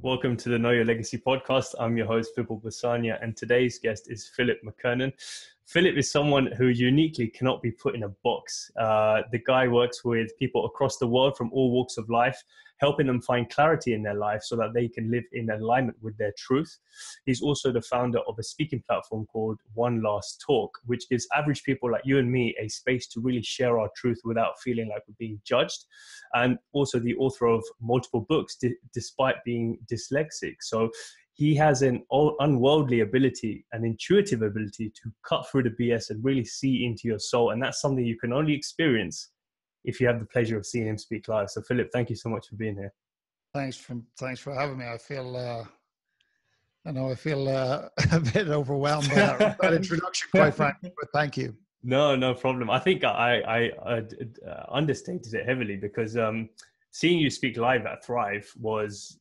Welcome to the Know Your Legacy podcast. I'm your host, Vipul Basania, and today's guest is Philip McKernan. Philip is someone who uniquely cannot be put in a box. The guy works with people across the world from all walks of life, helping them find clarity in their life so that they can live in alignment with their truth. He's also the founder of a speaking platform called One Last Talk, which gives average people like you and me a space to really share our truth without feeling like we're being judged. And also the author of multiple books, despite being dyslexic. So he has an unworldly ability, an intuitive ability to cut through the BS and really see into your soul. And that's something you can only experience if you have the pleasure of seeing him speak live. So Philip, thank you so much for being here. Thanks for having me. I feel a bit overwhelmed by that introduction, quite frankly, but thank you. No problem. I think I understated it heavily because seeing you speak live at Thrive was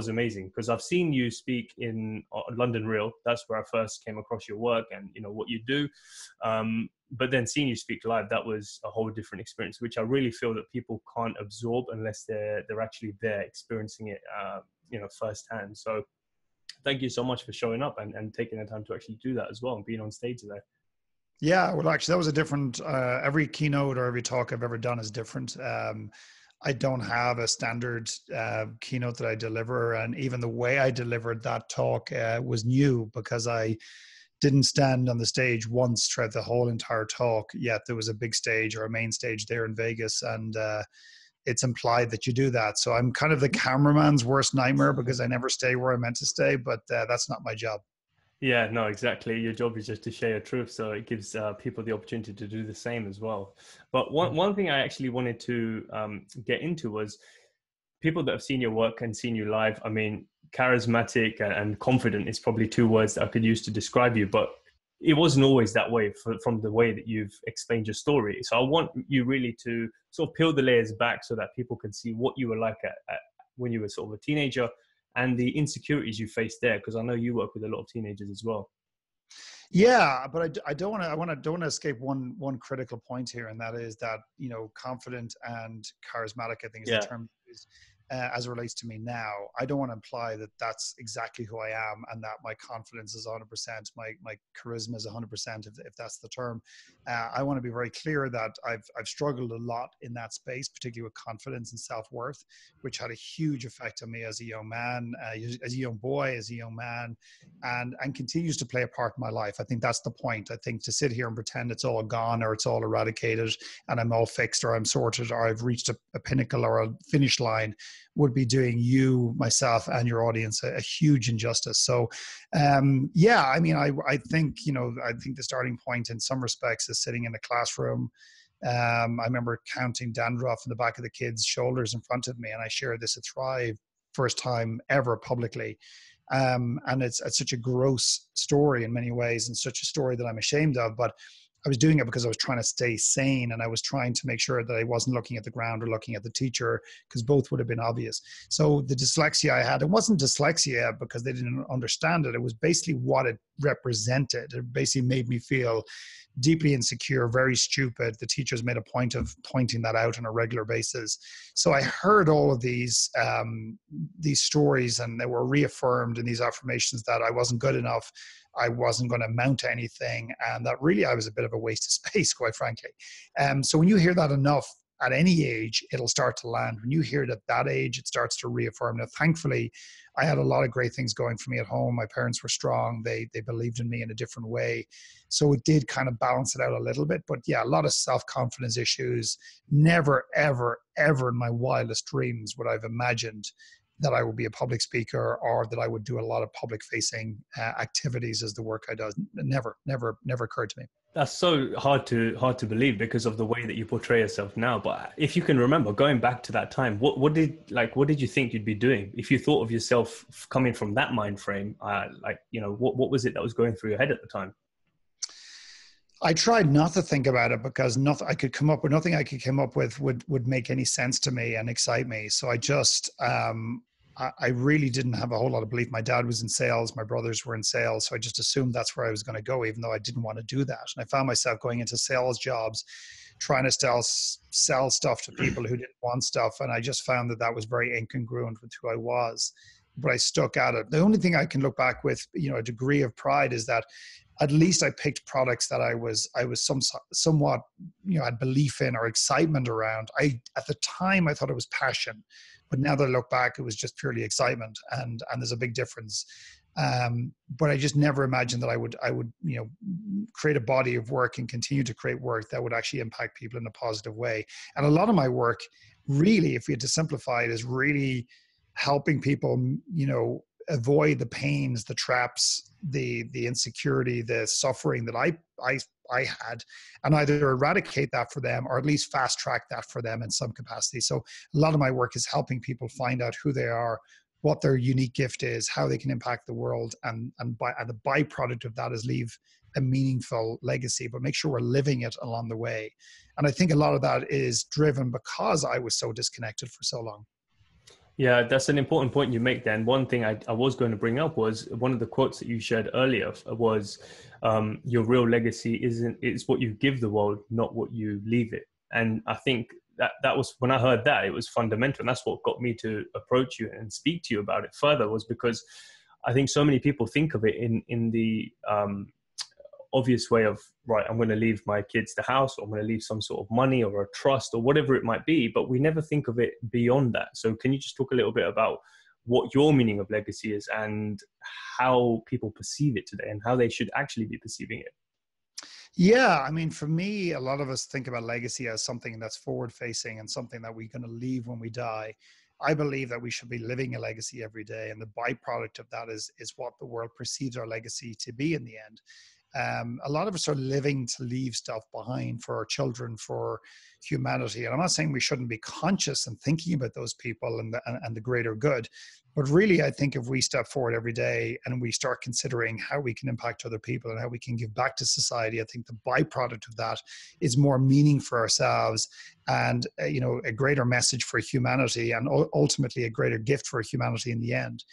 amazing, because I've seen you speak in London Real. That's where I first came across your work and what you do. But then seeing you speak live, that was a whole different experience, which I really feel that people can't absorb unless they're actually there experiencing it, firsthand. So thank you so much for showing up and taking the time to actually do that as well and being on stage today. Yeah, well, actually, that was a different. Every keynote or every talk I've ever done is different. I don't have a standard keynote that I deliver, and even the way I delivered that talk was new, because I didn't stand on the stage once throughout the whole entire talk. Yet there was a big stage or a main stage there in Vegas, and it's implied that you do that. So I'm kind of the cameraman's worst nightmare, because I never stay where I meant to stay, but that's not my job. Yeah, no, exactly. Your job is just to share your truth. So it gives people the opportunity to do the same as well. But one thing I actually wanted to get into was people that have seen your work and seen you live. I mean, charismatic and confident is probably two words that I could use to describe you, but it wasn't always that way from the way that you've explained your story. So I want you really to sort of peel the layers back so that people can see what you were like at when you were sort of a teenager, and the insecurities you faced there, because I know you work with a lot of teenagers as well. Yeah, but I don't want to escape one critical point here, and that is that confident and charismatic, I think, is the term used, as it relates to me now. I don't want to imply that that's exactly who I am and that my confidence is 100%, my charisma is 100%, if that's the term. I want to be very clear that I've struggled a lot in that space, particularly with confidence and self-worth, which had a huge effect on me as a young man, as a young boy, as a young man, and continues to play a part in my life. I think that's the point. I think to sit here and pretend it's all gone or it's all eradicated and I'm all fixed or I'm sorted or I've reached a pinnacle or a finish line would be doing you, myself, and your audience a huge injustice. So, I think, I think the starting point in some respects is sitting in the classroom. I remember counting dandruff in the back of the kids' shoulders in front of me, and I shared this at Thrive, first time ever publicly. And it's such a gross story in many ways, and such a story that I'm ashamed of, but I was doing it because I was trying to stay sane, and I was trying to make sure that I wasn't looking at the ground or looking at the teacher, because both would have been obvious. So the dyslexia I had, it wasn't dyslexia because they didn't understand it. It was basically what it represented. It basically made me feel deeply insecure, very stupid. The teachers made a point of pointing that out on a regular basis. So I heard all of these stories, and they were reaffirmed in these affirmations that I wasn't good enough, I wasn't going to amount to anything, and that really I was a bit of a waste of space, quite frankly. So when you hear that enough at any age, it'll start to land. When you hear it at that age, it starts to reaffirm. Now, thankfully, I had a lot of great things going for me at home. My parents were strong. They believed in me in a different way. So it did kind of balance it out a little bit. But yeah, a lot of self-confidence issues. Never, ever, ever in my wildest dreams would I've imagined that I would be a public speaker or that I would do a lot of public facing activities as the work I do. Never occurred to me. That's so hard to believe because of the way that you portray yourself now. But if you can remember going back to that time, what did you think you'd be doing if you thought of yourself coming from that mind frame? What was it that was going through your head at the time? I tried not to think about it because nothing I could come up with would make any sense to me and excite me. So I just, I really didn't have a whole lot of belief. My dad was in sales. My brothers were in sales. So I just assumed that's where I was going to go, even though I didn't want to do that. And I found myself going into sales jobs, trying to sell stuff to people who didn't want stuff. And I just found that was very incongruent with who I was. but I stuck at it. The only thing I can look back with, you know, a degree of pride is that at least I picked products that I was somewhat, you know, had belief in or excitement around. At the time I thought it was passion, but now that I look back, it was just purely excitement, and there's a big difference. But I just never imagined that I would, you know, create a body of work and continue to create work that would actually impact people in a positive way. And a lot of my work, really, if we had to simplify it, is really helping people, you know, avoid the pains, the traps, the insecurity, the suffering that I had, and either eradicate that for them or at least fast track that for them in some capacity. So a lot of my work is helping people find out who they are, what their unique gift is, how they can impact the world, and the byproduct of that is leave a meaningful legacy, but make sure we're living it along the way. And I think a lot of that is driven because I was so disconnected for so long. Yeah, that's an important point you make, Dan. One thing I was going to bring up was one of the quotes that you shared earlier was, your real legacy it's what you give the world, not what you leave it. And I think that was, when I heard that, it was fundamental. And that's what got me to approach you and speak to you about it further, was because I think so many people think of it in the obvious way of, right, I'm going to leave my kids the house, or I'm going to leave some sort of money or a trust or whatever it might be, but we never think of it beyond that. So can you just talk a little bit about what your meaning of legacy is and how people perceive it today and how they should actually be perceiving it? Yeah, I mean, for me, a lot of us think about legacy as something that's forward facing and something that we're going to leave when we die. I believe that we should be living a legacy every day, and the byproduct of that is what the world perceives our legacy to be in the end. A lot of us are living to leave stuff behind for our children, for humanity. And I'm not saying we shouldn't be conscious and thinking about those people and the greater good. But really, I think if we step forward every day and we start considering how we can impact other people and how we can give back to society, I think the byproduct of that is more meaning for ourselves and, you know, a greater message for humanity, and ultimately a greater gift for humanity in the end.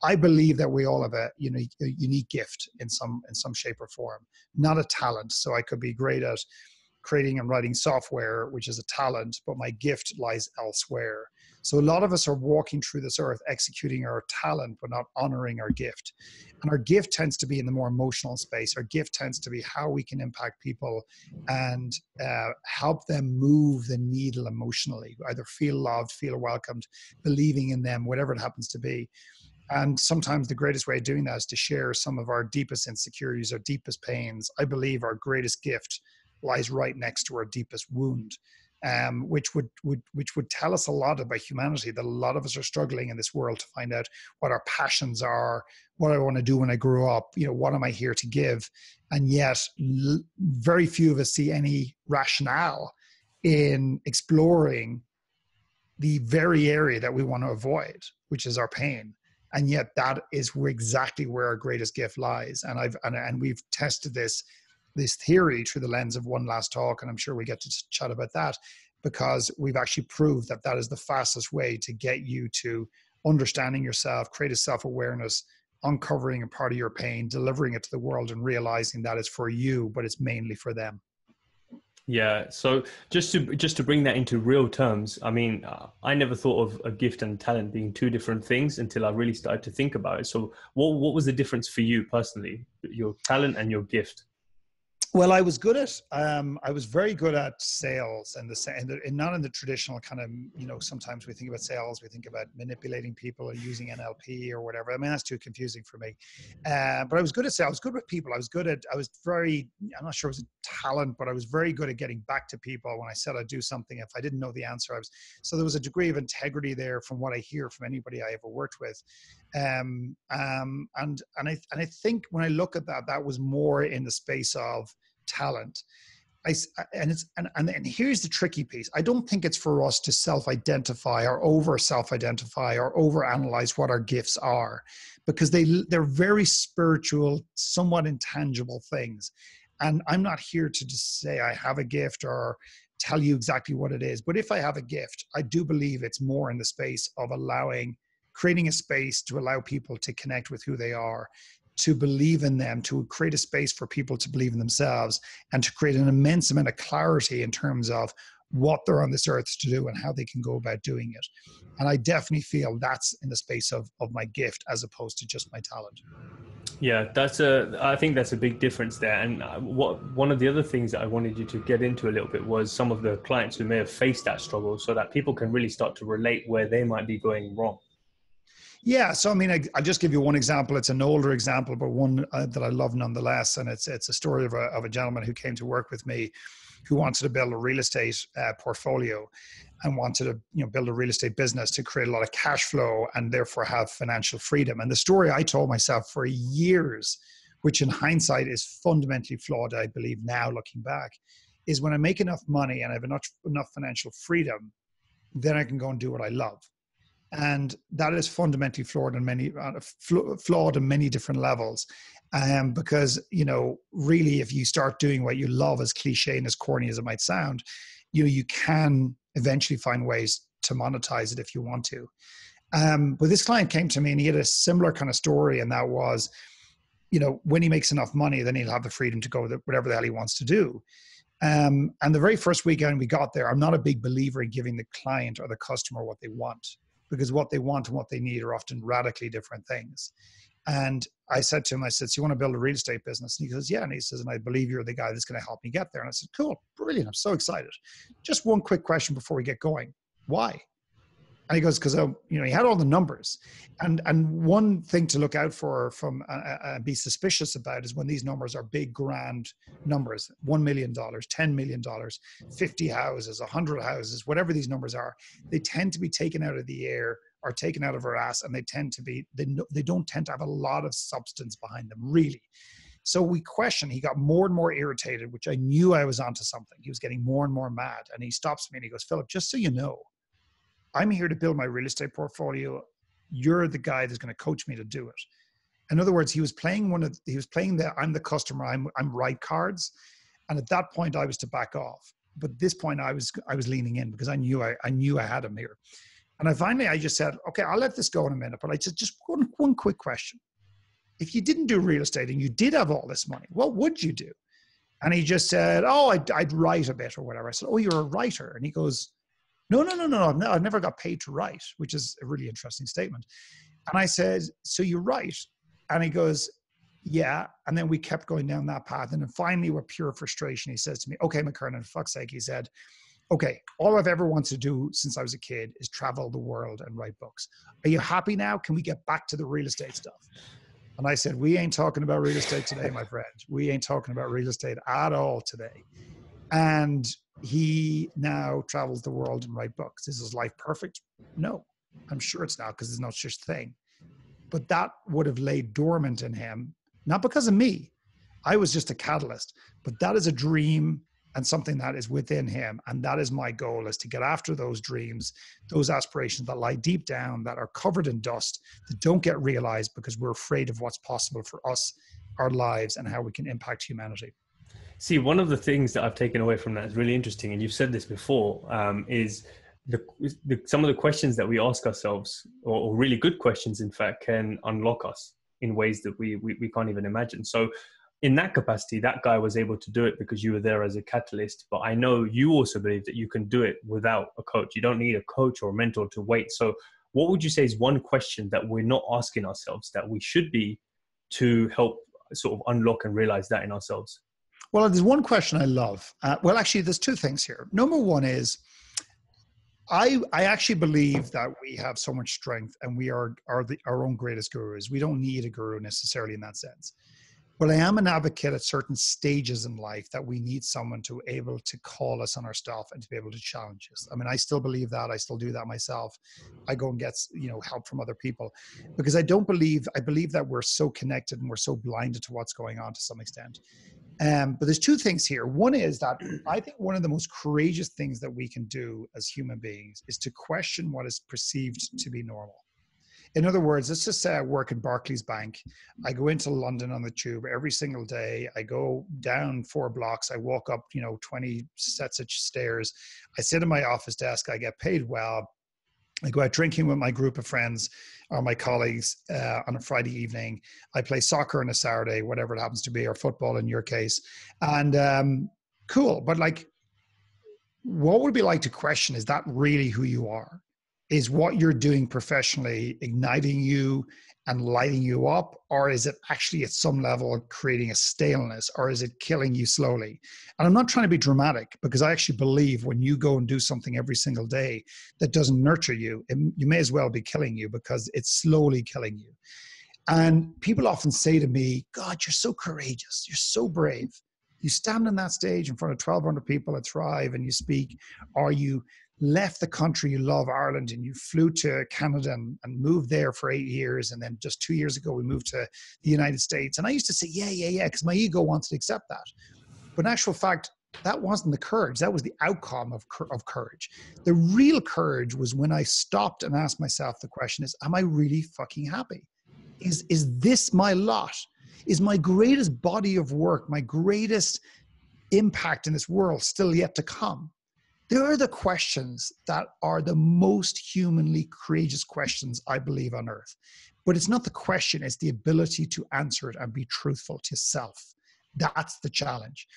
I believe that we all have a unique gift in some shape or form, not a talent. So I could be great at creating and writing software, which is a talent, but my gift lies elsewhere. So a lot of us are walking through this earth executing our talent, but not honoring our gift. And our gift tends to be in the more emotional space. Our gift tends to be how we can impact people and help them move the needle emotionally, either feel loved, feel welcomed, believing in them, whatever it happens to be. And sometimes the greatest way of doing that is to share some of our deepest insecurities, our deepest pains. I believe our greatest gift lies right next to our deepest wound, which would tell us a lot about humanity, that a lot of us are struggling in this world to find out what our passions are, what I want to do when I grow up, you know, what am I here to give? And yet very few of us see any rationale in exploring the very area that we want to avoid, which is our pain. And yet that is exactly where our greatest gift lies. And we've tested this theory through the lens of One Last Talk, and I'm sure we get to chat about that, because we've actually proved that that is the fastest way to get you to understanding yourself, create a self-awareness, uncovering a part of your pain, delivering it to the world, and realizing that it's for you, but it's mainly for them. Yeah. So just to bring that into real terms, I mean, I never thought of a gift and talent being two different things until I really started to think about it. So what was the difference for you personally, your talent and your gift? Well, I was good at, I was very good at sales, and not in the traditional kind of, you know, sometimes we think about sales, we think about manipulating people or using NLP or whatever. I mean, that's too confusing for me. But I was good at sales. I was good with people. I'm not sure it was a talent, but I was very good at getting back to people when I said I'd do something. If I didn't know the answer, so there was a degree of integrity there from what I hear from anybody I ever worked with. And I think when I look at that, that was more in the space of talent. And here's the tricky piece. I don't think it's for us to self-identify or over-self-identify or over-analyze what our gifts are, because they're very spiritual, somewhat intangible things. And I'm not here to just say I have a gift or tell you exactly what it is. But if I have a gift, I do believe it's more in the space of creating a space to allow people to connect with who they are, to believe in them, to create a space for people to believe in themselves, and to create an immense amount of clarity in terms of what they're on this earth to do and how they can go about doing it. And I definitely feel that's in the space of my gift as opposed to just my talent. Yeah, I think that's a big difference there. And one of the other things that I wanted you to get into a little bit was some of the clients who may have faced that struggle, so that people can really start to relate where they might be going wrong. Yeah. So, I mean, I'll just give you one example. It's an older example, but one that I love nonetheless. And it's a story of a gentleman who came to work with me who wanted to build a real estate portfolio and wanted to build a real estate business to create a lot of cash flow and therefore have financial freedom. And the story I told myself for years, which in hindsight is fundamentally flawed, I believe now looking back, is when I make enough money and I have enough financial freedom, then I can go and do what I love. And that is fundamentally flawed in many different levels. Because, really, if you start doing what you love, as cliche and as corny as it might sound, you can eventually find ways to monetize it if you want to. But this client came to me and he had a similar kind of story. And that was, when he makes enough money, then he'll have the freedom to go with whatever the hell he wants to do. And the very first weekend we got there, I'm not a big believer in giving the client or the customer what they want, because what they want and what they need are often radically different things. And I said to him, so you want to build a real estate business? And he goes, yeah. And he says, and I believe you're the guy that's going to help me get there. And I said, cool, brilliant. I'm so excited. Just one quick question before we get going. Why? And he goes, because, he had all the numbers. And one thing to look out for be suspicious about is when these numbers are big, grand numbers, $1 million, $10 million, 50 houses, 100 houses, whatever these numbers are, they tend to be taken out of the air or taken out of our ass. And they don't tend to have a lot of substance behind them, really. So we questioned, he got more and more irritated, which I knew I was onto something. He was getting more and more mad. And he stops me and he goes, Philip, just so you know, I'm here to build my real estate portfolio. You're the guy that's going to coach me to do it. In other words, he was playing the I'm the customer, I'm right cards. And at that point I was to back off. But at this point I was leaning in because I knew I had him here. And I just said, okay, I'll let this go in a minute, but I said, just one quick question. If you didn't do real estate and you did have all this money, what would you do? And he just said, oh, I'd write a bit or whatever. I said, oh, you're a writer. And he goes, no. I've never got paid to write, which is a really interesting statement. And I said, so you write? And he goes, yeah. And then we kept going down that path. And then finally, with pure frustration, he says to me, okay, McKernan, for fuck's sake, he said, okay, all I've ever wanted to do since I was a kid is travel the world and write books. Are you happy now? Can we get back to the real estate stuff? And I said, we ain't talking about real estate today, my friend. We ain't talking about real estate at all today. And he now travels the world and writes books. Is his life perfect? No, I'm sure it's not, because there's no such thing. But that would have laid dormant in him, not because of me. I was just a catalyst, but that is a dream and something that is within him. And that is my goal, is to get after those dreams, those aspirations that lie deep down, that are covered in dust, that don't get realized because we're afraid of what's possible for us, our lives, and how we can impact humanity. See, one of the things that I've taken away from that is really interesting, and you've said this before, is some of the questions that we ask ourselves, or really good questions, in fact, can unlock us in ways that we can't even imagine. So in that capacity, that guy was able to do it because you were there as a catalyst. But I know you also believe that you can do it without a coach. You don't need a coach or a mentor to wait. So what would you say is one question that we're not asking ourselves that we should be, to help sort of unlock and realize that in ourselves? Well, there's one question I love. Well, actually, there's two things here. Number one is, I actually believe that we have so much strength and we are our own greatest gurus. We don't need a guru necessarily in that sense. But I am an advocate at certain stages in life that we need someone to be able to call us on our stuff and to be able to challenge us. I mean, I still believe that. I still do that myself. I go and get, help from other people, because I believe that we're so connected and we're so blinded to what's going on to some extent. But there's two things here. One is that I think one of the most courageous things that we can do as human beings is to question what is perceived to be normal. In other words, let's just say I work in Barclays Bank. I go into London on the tube every single day. I go down 4 blocks. I walk up, 20 sets of stairs. I sit at my office desk. I get paid well. I go out drinking with my group of friends or my colleagues on a Friday evening. I play soccer on a Saturday, whatever it happens to be, or football in your case. And cool. But what would it be like to question, is that really who you are? Is what you're doing professionally igniting you and lighting you up? Or is it actually at some level creating a staleness? Or is it killing you slowly? And I'm not trying to be dramatic, because I actually believe when you go and do something every single day that doesn't nurture you, you may as well be killing you, because it's slowly killing you. And people often say to me, God, you're so courageous. You're so brave. You stand on that stage in front of 1,200 people at Thrive and you speak, or you left the country you love, Ireland, and you flew to Canada and moved there for 8 years. And then just 2 years ago, we moved to the United States. And I used to say, yeah, because my ego wants to accept that. But in actual fact, that wasn't the courage. That was the outcome of courage. The real courage was when I stopped and asked myself the question is, am I really fucking happy? Is this my lot? Is my greatest body of work, my greatest impact in this world still yet to come? There are the questions that are the most humanly courageous questions, I believe, on earth. But it's not the question, it's the ability to answer it and be truthful to self. That's the challenge.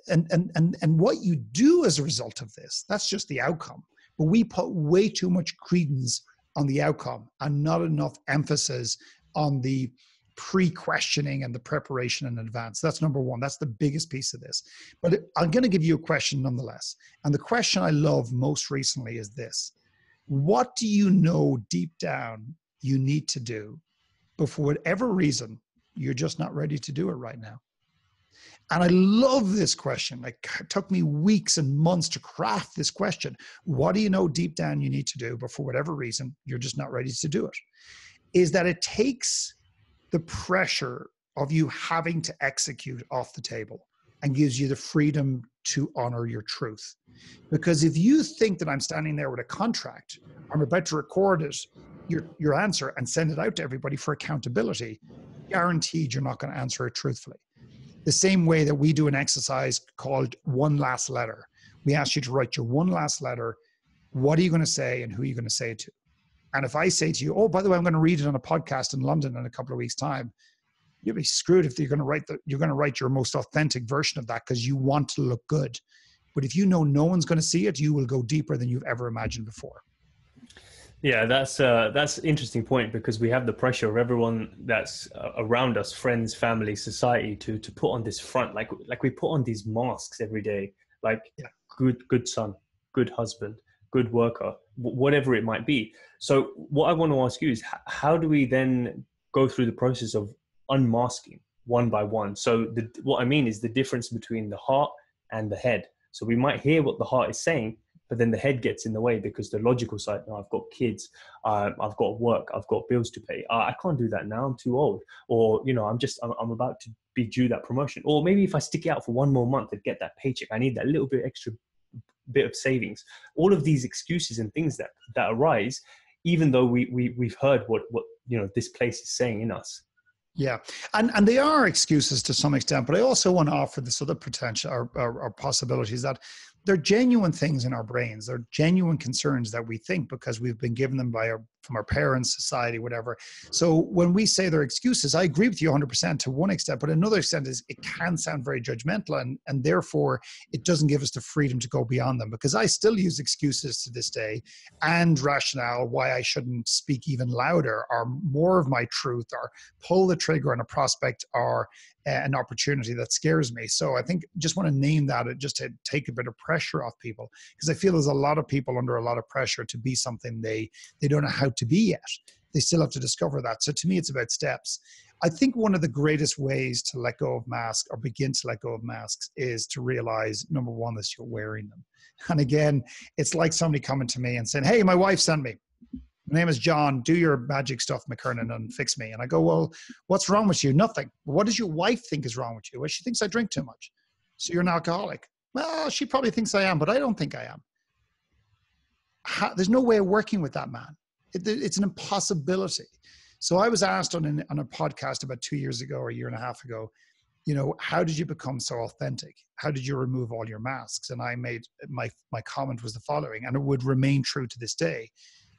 And what you do as a result of this, that's just the outcome. But we put way too much credence on the outcome and not enough emphasis on the pre-questioning and the preparation in advance. That's number one. That's the biggest piece of this. But I'm going to give you a question nonetheless. And the question I love most recently is this. What do you know deep down you need to do, but for whatever reason, you're just not ready to do it right now? And I love this question. Like, it took me weeks and months to craft this question. What do you know deep down you need to do, but for whatever reason, you're just not ready to do it? Is that it takes the pressure of you having to execute off the table and gives you the freedom to honor your truth. Because if you think that I'm standing there with a contract, I'm about to record it, your answer, and send it out to everybody for accountability, guaranteed you're not going to answer it truthfully. The same way that we do an exercise called One Last Letter. We ask you to write your one last letter. What are you going to say and who are you going to say it to? And if I say to you, oh, by the way, I'm going to read it on a podcast in London in a couple of weeks' time, you'll be screwed if you're going to write your most authentic version of that because you want to look good. But if you know no one's going to see it, you will go deeper than you've ever imagined before. Yeah, that's an interesting point, because we have the pressure of everyone that's around us, friends, family, society, to put on this front, like we put on these masks every day, like good son, good husband, good worker, whatever it might be. So what I want to ask you is, how do we then go through the process of unmasking one by one? So what I mean is the difference between the heart and the head. So we might hear what the heart is saying, but then the head gets in the way because the logical side, no, I've got kids, I've got work, I've got bills to pay. I can't do that now, I'm too old. Or, I'm about to be due that promotion. Or maybe if I stick it out for one more month and get that paycheck, I need that little bit extra bit of savings. All of these excuses and things that arise, even though we've heard what this place is saying in us. Yeah. And they are excuses to some extent, but I also want to offer this other potential or possibilities that they're genuine things in our brains. They're genuine concerns that we think because we've been given them from our parents, society, whatever. So when we say they're excuses, I agree with you 100% to one extent, but another extent is it can sound very judgmental and therefore it doesn't give us the freedom to go beyond them, because I still use excuses to this day and rationale why I shouldn't speak even louder or more of my truth or pull the trigger on a prospect or an opportunity that scares me. So I think just want to name that just to take a bit of pressure off people, because I feel there's a lot of people under a lot of pressure to be something they don't know how to be yet. They still have to discover that. So to me, it's about steps. I think one of the greatest ways to let go of masks or begin to let go of masks is to realize, number one, that you're wearing them. And again, it's like somebody coming to me and saying, hey, my wife sent me. My name is John, do your magic stuff, McKernan, and fix me. And I go, well, what's wrong with you? Nothing. What does your wife think is wrong with you? Well, she thinks I drink too much. So you're an alcoholic. Well, she probably thinks I am, but I don't think I am. There's no way of working with that man. It's an impossibility. So I was asked on a podcast about 2 years ago or a year and a half ago, how did you become so authentic? How did you remove all your masks? And I made my comment was the following, and it would remain true to this day,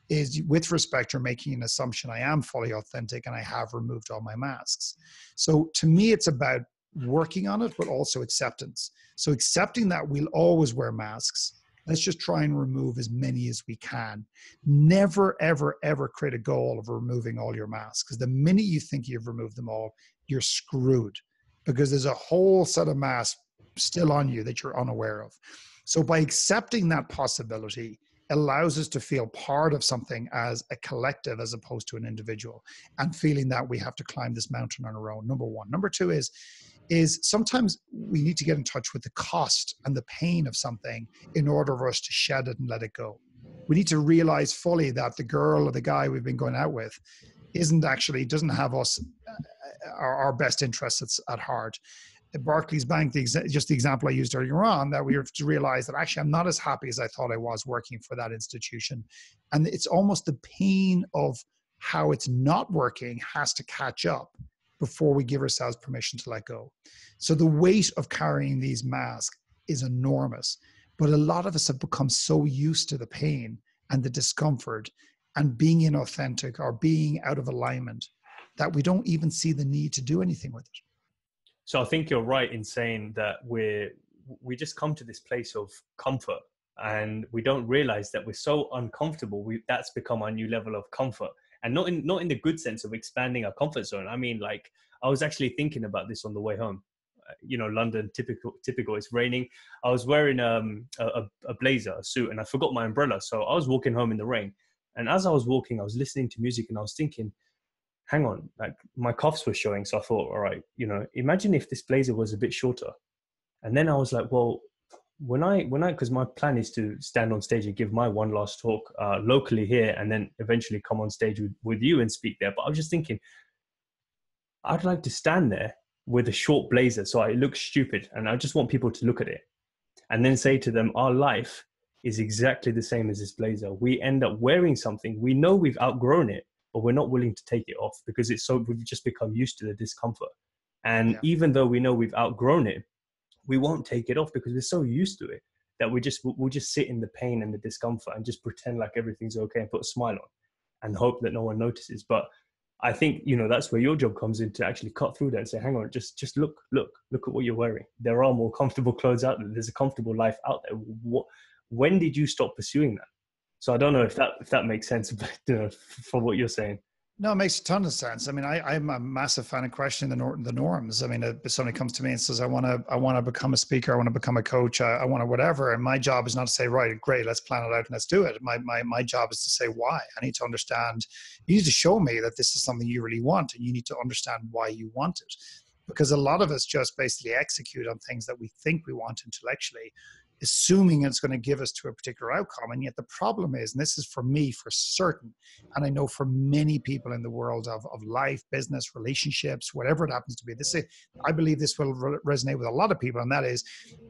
is with respect, you're making an assumption I am fully authentic and I have removed all my masks. So to me, it's about working on it, but also acceptance. So accepting that we'll always wear masks. Let's just try and remove as many as we can. Never, ever, ever create a goal of removing all your masks, because the minute you think you've removed them all, you're screwed, because there's a whole set of masks still on you that you're unaware of. So by accepting that possibility, allows us to feel part of something as a collective as opposed to an individual, and feeling that we have to climb this mountain on our own, number one. Number two is sometimes we need to get in touch with the cost and the pain of something in order for us to shed it and let it go. We need to realize fully that the girl or the guy we've been going out with doesn't have us, our best interests at heart. At Barclays Bank, just the example I used earlier on, that we have to realize that actually I'm not as happy as I thought I was working for that institution. And it's almost the pain of how it's not working has to catch up before we give ourselves permission to let go. So the weight of carrying these masks is enormous, but a lot of us have become so used to the pain and the discomfort and being inauthentic or being out of alignment that we don't even see the need to do anything with it. So I think you're right in saying that we just come to this place of comfort, and we don't realize that we're so uncomfortable. That's become our new level of comfort, and not in the good sense of expanding our comfort zone. I mean, like, I was actually thinking about this on the way home. London, typical. It's raining. I was wearing a blazer, a suit, and I forgot my umbrella. So I was walking home in the rain, and as I was walking, I was listening to music, and I was thinking, hang on, like, my cuffs were showing. So I thought, all right, imagine if this blazer was a bit shorter. And then I was like, well, because my plan is to stand on stage and give my one last talk locally here, and then eventually come on stage with you and speak there. But I was just thinking, I'd like to stand there with a short blazer so it looks stupid, and I just want people to look at it and then say to them, our life is exactly the same as this blazer. We end up wearing something, we know we've outgrown it, but we're not willing to take it off because we've just become used to the discomfort. And even though we know we've outgrown it, we won't take it off because we're so used to it that we'll just sit in the pain and the discomfort and just pretend like everything's okay and put a smile on and hope that no one notices. But I think, that's where your job comes in, to actually cut through that and say, hang on, just look at what you're wearing. There are more comfortable clothes out there. There's a comfortable life out there. When did you stop pursuing that? So I don't know if that makes sense, for what you're saying. No, it makes a ton of sense. I mean, I'm a massive fan of questioning the norms. I mean, if somebody comes to me and says, I want to become a speaker, I want to become a coach, I want to whatever. And my job is not to say, right, great, let's plan it out and let's do it. My job is to say why. I need to understand. You need to show me that this is something you really want, and you need to understand why you want it. Because a lot of us just basically execute on things that we think we want intellectually, assuming it's going to give us to a particular outcome. And yet the problem is, and this is for me for certain, and I know for many people in the world of life, business, relationships, whatever it happens to be, I believe this will resonate with a lot of people. And that is,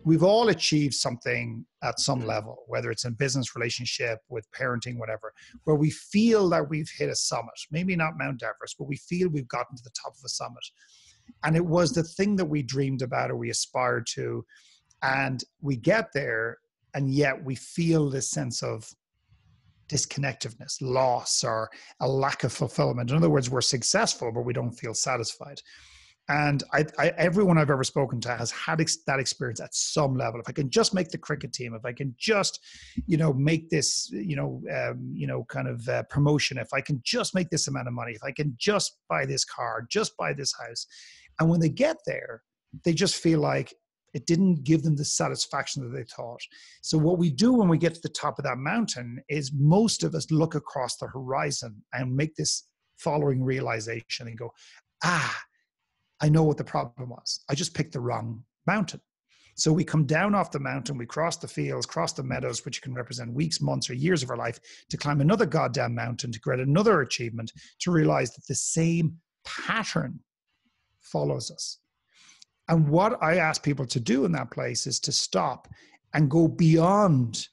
we've all achieved something at some level, whether it's in business, relationship, with parenting, whatever, where we feel that we've hit a summit, maybe not Mount Everest, but we feel we've gotten to the top of a summit. And it was the thing that we dreamed about or we aspired to. And we get there, and yet we feel this sense of disconnectedness, loss, or a lack of fulfillment. In other words, we're successful, but we don't feel satisfied. And everyone I've ever spoken to has had that experience at some level. If I can just make the cricket team, if I can just, make this, promotion, if I can just make this amount of money, if I can just buy this car, just buy this house. And when they get there, they just feel like it didn't give them the satisfaction that they thought. So what we do when we get to the top of that mountain is most of us look across the horizon and make this following realization and go, I know what the problem was. I just picked the wrong mountain. So we come down off the mountain, we cross the fields, cross the meadows, which can represent weeks, months, or years of our life, to climb another goddamn mountain, to create another achievement, to realize that the same pattern follows us. And what I ask people to do in that place is to stop and go beyond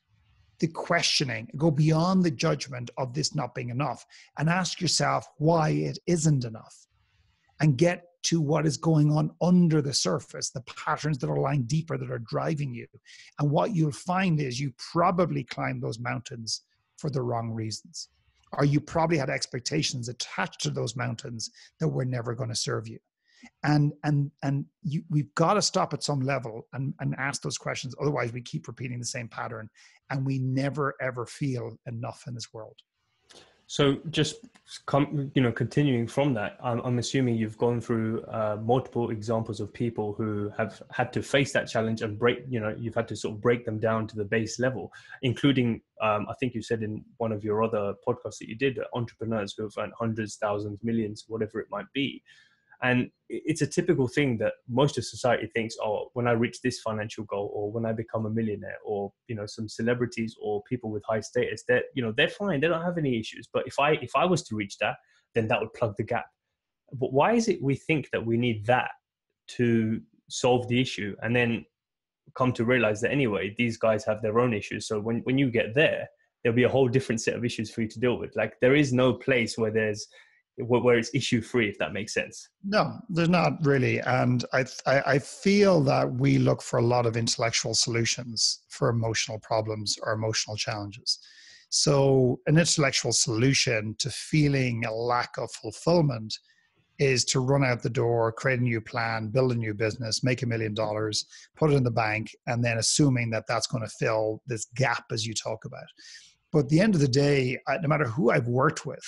the questioning, go beyond the judgment of this not being enough, and ask yourself why it isn't enough, and get to what is going on under the surface, the patterns that are lying deeper that are driving you. And what you'll find is you probably climbed those mountains for the wrong reasons, or you probably had expectations attached to those mountains that were never going to serve you. We've got to stop at some level and ask those questions. Otherwise we keep repeating the same pattern and we never ever feel enough in this world. So just continuing from that, I'm assuming you've gone through multiple examples of people who have had to face that challenge and you've had to sort of break them down to the base level, including, I think you said in one of your other podcasts that you did, entrepreneurs who have earned hundreds, thousands, millions, whatever it might be. And it's a typical thing that most of society thinks, oh, when I reach this financial goal, or when I become a millionaire, or, some celebrities or people with high status, they're fine. They don't have any issues. But if I was to reach that, then that would plug the gap. But why is it we think that we need that to solve the issue, and then come to realize that anyway, these guys have their own issues. So when you get there, there'll be a whole different set of issues for you to deal with. Like, there is no place where it's issue free, if that makes sense. No, there's not really. And I feel that we look for a lot of intellectual solutions for emotional problems or emotional challenges. So an intellectual solution to feeling a lack of fulfillment is to run out the door, create a new plan, build a new business, make $1 million, put it in the bank, and then assuming that that's going to fill this gap as you talk about. But at the end of the day, no matter who I've worked with,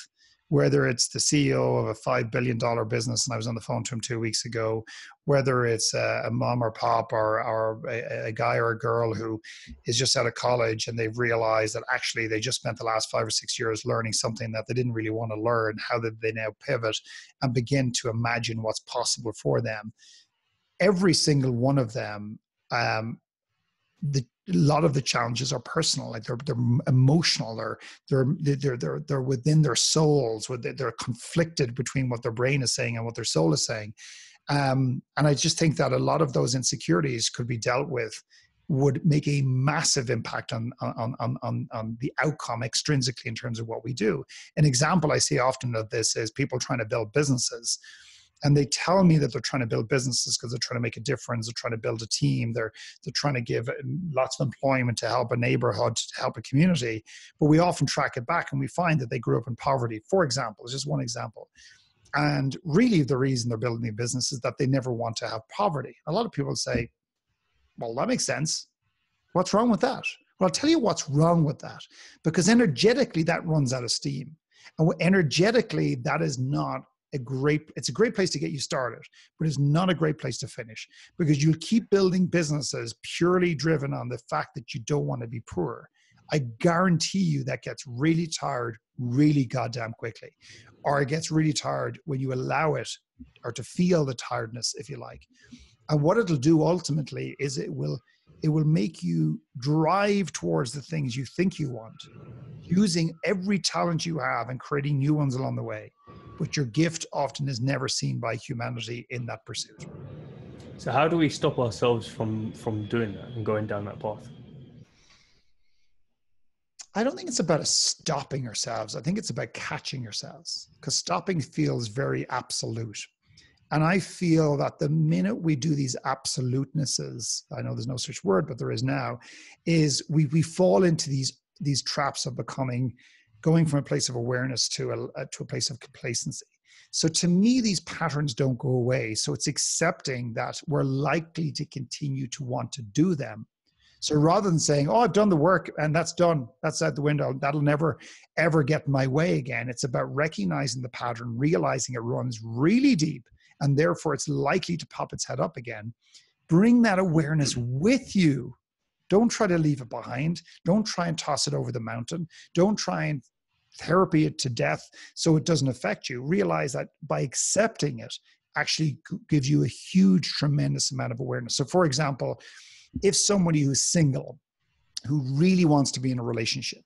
whether it's the CEO of a $5 billion business, and I was on the phone to him 2 weeks ago, whether it's a mom or pop or a guy or a girl who is just out of college and they've realized that actually they just spent the last 5 or 6 years learning something that they didn't really want to learn, how did they now pivot and begin to imagine what's possible for them? Every single one of them, a lot of the challenges are personal, like they're emotional, they're within their souls, they're conflicted between what their brain is saying and what their soul is saying. And I just think that a lot of those insecurities could be dealt with, would make a massive impact on the outcome extrinsically in terms of what we do. An example I see often of this is people trying to build businesses. And they tell me that they're trying to build businesses because they're trying to make a difference. They're trying to build a team. They're trying to give lots of employment to help a neighborhood, to help a community. But we often track it back and we find that they grew up in poverty. For example, it's just one example. And really the reason they're building a business is that they never want to have poverty. A lot of people say, well, that makes sense. What's wrong with that? Well, I'll tell you what's wrong with that. Because energetically, that runs out of steam. And energetically, that is not it's a great place to get you started, but it's not a great place to finish, because you'll keep building businesses purely driven on the fact that you don't want to be poor. I guarantee you that gets really tired really goddamn quickly, or it gets really tired when you allow it, or to feel the tiredness, if you like. And what it'll do ultimately is it will make you drive towards the things you think you want, using every talent you have and creating new ones along the way. But your gift often is never seen by humanity in that pursuit. So how do we stop ourselves from doing that and going down that path? I don't think it's about stopping ourselves. I think it's about catching yourselves, because stopping feels very absolute. And I feel that the minute we do these absolutenesses, I know there's no such word, but there is now, is we fall into these traps of going from a place of awareness to a place of complacency. So to me, these patterns don't go away. So it's accepting that we're likely to continue to want to do them. So rather than saying, oh, I've done the work and that's done, that's out the window, that'll never, ever get in my way again. It's about recognizing the pattern, realizing it runs really deep, and therefore it's likely to pop its head up again. Bring that awareness with you. Don't try to leave it behind. Don't try and toss it over the mountain. Don't try and therapy it to death so it doesn't affect you. Realize that by accepting it actually gives you a huge, tremendous amount of awareness. So for example, if somebody who's single, who really wants to be in a relationship,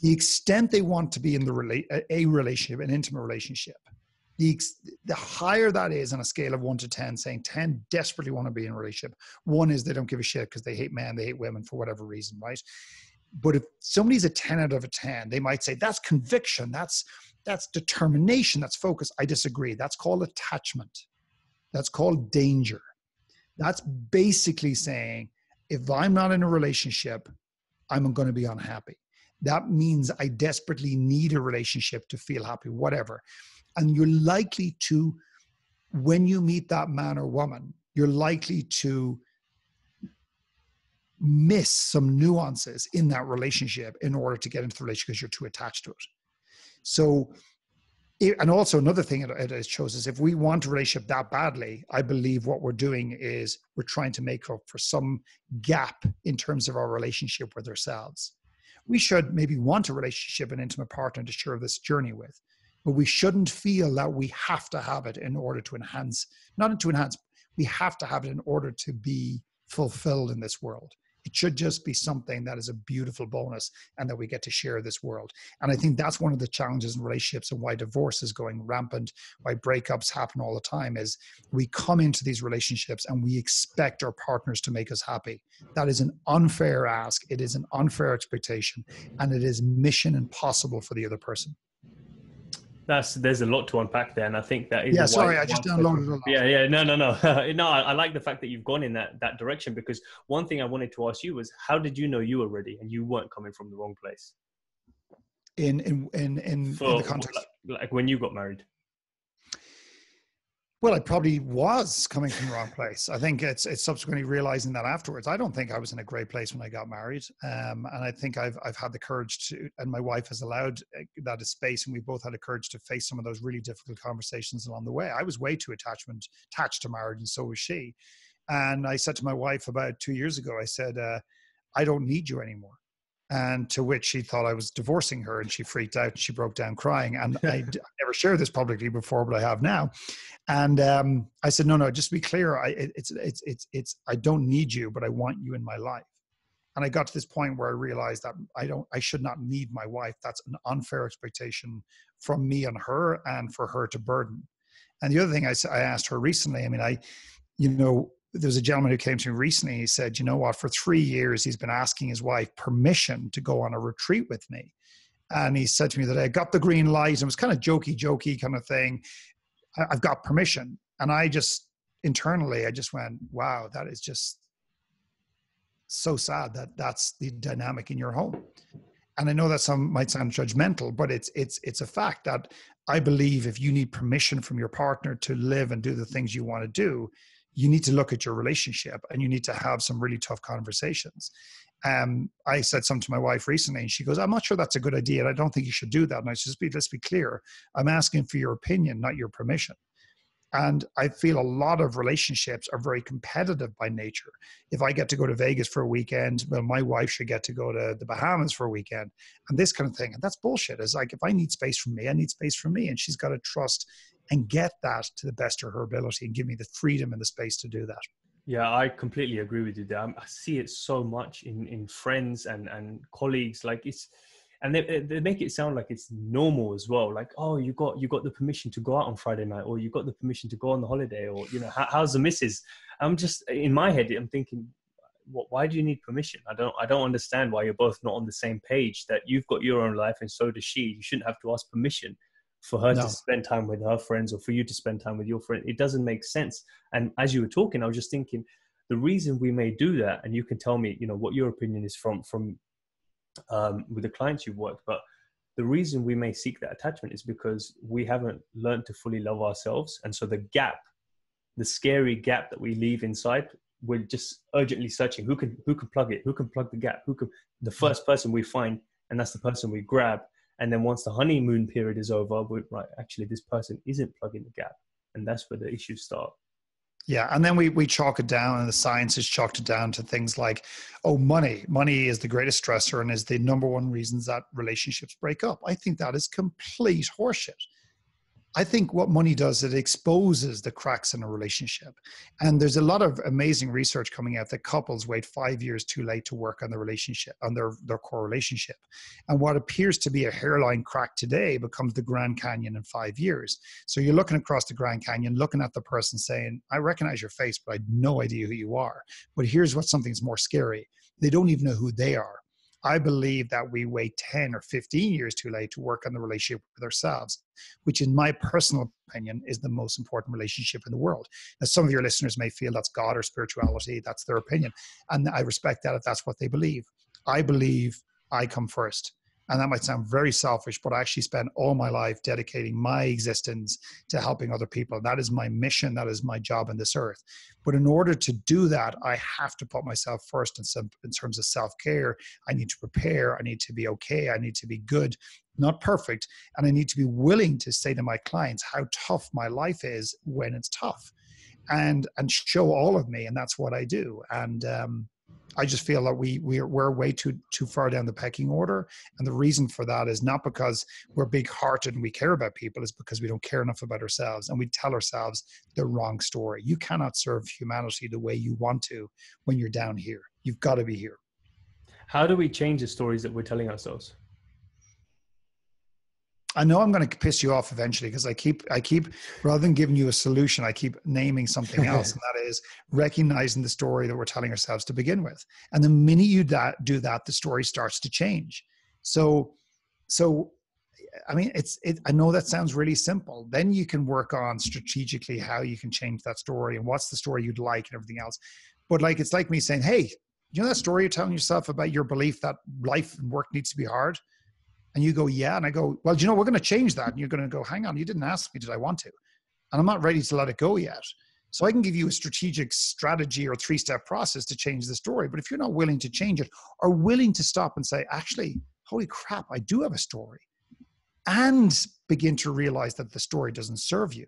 the extent they want to be in a relationship, an intimate relationship, the higher that is on a scale of 1 to 10, saying 10 desperately want to be in a relationship. 1 is they don't give a shit because they hate men, they hate women for whatever reason, right? But if somebody's a 10 out of a 10, they might say, that's conviction, that's determination, that's focus. I disagree. That's called attachment. That's called danger. That's basically saying, if I'm not in a relationship, I'm going to be unhappy. That means I desperately need a relationship to feel happy, whatever. And you're likely to when you meet that man or woman, you're likely to miss some nuances in that relationship in order to get into the relationship because you're too attached to it. So, and also another thing it shows is if we want a relationship that badly, I believe what we're doing is we're trying to make up for some gap in terms of our relationship with ourselves. We should maybe want a relationship, an intimate partner to share this journey with, but we shouldn't feel that we have to have it in order to enhance, not to enhance, we have to have it in order to be fulfilled in this world. It should just be something that is a beautiful bonus and that we get to share this world. And I think that's one of the challenges in relationships and why divorce is going rampant, why breakups happen all the time, is we come into these relationships and we expect our partners to make us happy. That is an unfair ask. It is an unfair expectation, and it is mission impossible for the other person. There's a lot to unpack there, and I think that is. Yeah, sorry, I just downloaded a lot. Yeah, no. No, I like the fact that you've gone in that direction, because one thing I wanted to ask you was, how did you know you were ready and you weren't coming from the wrong place? In the context, like when you got married. Well, I probably was coming from the wrong place. I think it's subsequently realizing that afterwards. I don't think I was in a great place when I got married, and I think I've had the courage to, and my wife has allowed that space, and we both had the courage to face some of those really difficult conversations along the way. I was way too attached to marriage, and so was she. And I said to my wife about 2 years ago, I said, I don't need you anymore. And to which she thought I was divorcing her, and she freaked out and she broke down crying. And I never shared this publicly before, but I have now. And I said, no, just to be clear, I don't need you, but I want you in my life. And I got to this point where I realized that I should not need my wife. That's an unfair expectation from me and her, and for her to burden. And the other thing I asked her recently, there was a gentleman who came to me recently. He said, you know what, for 3 years, he's been asking his wife permission to go on a retreat with me. And he said to me that I got the green light, and it was kind of jokey kind of thing. I've got permission. And I just internally went, wow, that is just so sad that that's the dynamic in your home. And I know that some might sound judgmental, but it's a fact that I believe if you need permission from your partner to live and do the things you want to do, you need to look at your relationship and you need to have some really tough conversations. I said something to my wife recently, and she goes, I'm not sure that's a good idea, and I don't think you should do that. And I said, let's be clear. I'm asking for your opinion, not your permission. And I feel a lot of relationships are very competitive by nature. If I get to go to Vegas for a weekend, well, my wife should get to go to the Bahamas for a weekend, and this kind of thing. And that's bullshit. It's like, if I need space from me, I need space from me. And she's got to trust and get that to the best of her ability and give me the freedom and the space to do that. Yeah, I completely agree with you there. I see it so much in friends and colleagues. Like and they make it sound like it's normal as well. Like, oh, you got the permission to go out on Friday night, or you got the permission to go on the holiday, or how's the missus? I'm just, in my head, I'm thinking, why do you need permission? I don't understand why you're both not on the same page. That you've got your own life and so does she. You shouldn't have to ask permission for her to spend time with her friends, or for you to spend time with your friend. It doesn't make sense. And as you were talking, I was just thinking, the reason we may do that, and you can tell me, what your opinion is from with the clients you've worked, but the reason we may seek that attachment is because we haven't learned to fully love ourselves. And so the scary gap that we leave inside, we're just urgently searching who can plug it, who can plug the gap, the first person we find, and that's the person we grab. And then once the honeymoon period is over, we're right, actually this person isn't plugging the gap, and that's where the issues start. Yeah. And then we chalk it down, and the science has chalked it down to things like, money is the greatest stressor and is the number one reasons that relationships break up. I think that is complete horseshit. I think what money does, it exposes the cracks in a relationship. And there's a lot of amazing research coming out that couples wait 5 years too late to work on the relationship, on their core relationship. And what appears to be a hairline crack today becomes the Grand Canyon in 5 years. So you're looking across the Grand Canyon, looking at the person saying, I recognize your face, but I have no idea who you are. But here's something's more scary. They don't even know who they are. I believe that we wait 10 or 15 years too late to work on the relationship with ourselves, which in my personal opinion is the most important relationship in the world. Now, some of your listeners may feel that's God or spirituality. That's their opinion. And I respect that if that's what they believe. I believe I come first. And that might sound very selfish, but I actually spend all my life dedicating my existence to helping other people. That is my mission. That is my job on this earth. But in order to do that, I have to put myself first in terms of self-care. I need to prepare. I need to be okay. I need to be good, not perfect. And I need to be willing to say to my clients how tough my life is when it's tough, and show all of me. And that's what I do. And I just feel that we're way too far down the pecking order. And the reason for that is not because we're big-hearted and we care about people, it's because we don't care enough about ourselves, and we tell ourselves the wrong story. You cannot serve humanity the way you want to when you're down here. You've got to be here. How do we change the stories that we're telling ourselves? I know I'm going to piss you off eventually, because I keep rather than giving you a solution, I keep naming something else, and that is recognizing the story that we're telling ourselves to begin with. And the minute you do that, the story starts to change. So I mean, I know that sounds really simple. Then you can work on strategically how you can change that story and what's the story you'd like and everything else. But like, it's like me saying, hey, you know that story you're telling yourself about your belief that life and work needs to be hard? And you go, yeah. And I go, well, we're going to change that. And you're going to go, hang on, you didn't ask me, did I want to? And I'm not ready to let it go yet. So I can give you a strategic strategy or 3-step process to change the story. But if you're not willing to change it, or willing to stop and say, actually, holy crap, I do have a story, and begin to realize that the story doesn't serve you.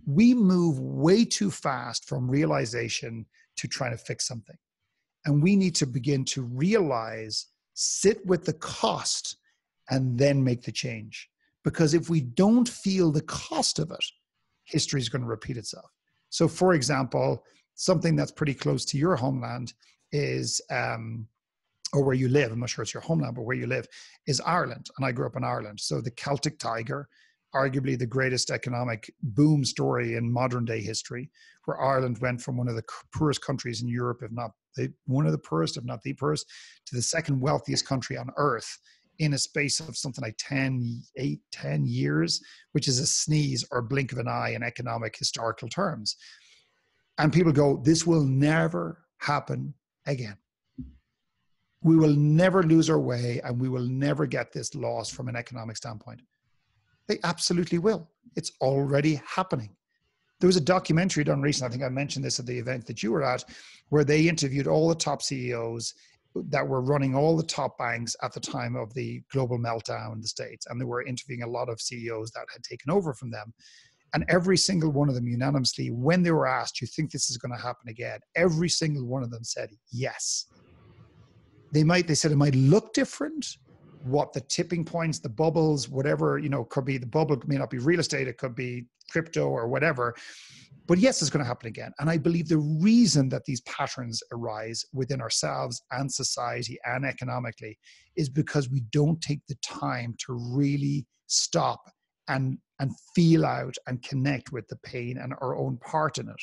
We move way too fast from realization to trying to fix something. And we need to begin to realize, sit with the cost, and then make the change. Because if we don't feel the cost of it, history is going to repeat itself. So for example, something that's pretty close to your homeland is, or where you live, I'm not sure it's your homeland, but where you live, is Ireland. And I grew up in Ireland. So the Celtic Tiger, arguably the greatest economic boom story in modern day history, where Ireland went from one of the poorest countries in Europe, if not one of the poorest, if not the poorest, to the second wealthiest country on earth in a space of something like 10 years, which is a sneeze or a blink of an eye in economic historical terms. And people go, this will never happen again. We will never lose our way, and we will never get this lost from an economic standpoint. They absolutely will. It's already happening. There was a documentary done recently, I think I mentioned this at the event that you were at, where they interviewed all the top CEOs that were running all the top banks at the time of the global meltdown in the States. And they were interviewing a lot of CEOs that had taken over from them. And every single one of them unanimously, when they were asked, you think this is going to happen again? Every single one of them said, yes. They said it might look different. What the tipping points, the bubbles, whatever, could be, the bubble may not be real estate, it could be crypto or whatever. But yes, it's going to happen again. And I believe the reason that these patterns arise within ourselves and society and economically is because we don't take the time to really stop and feel out and connect with the pain and our own part in it.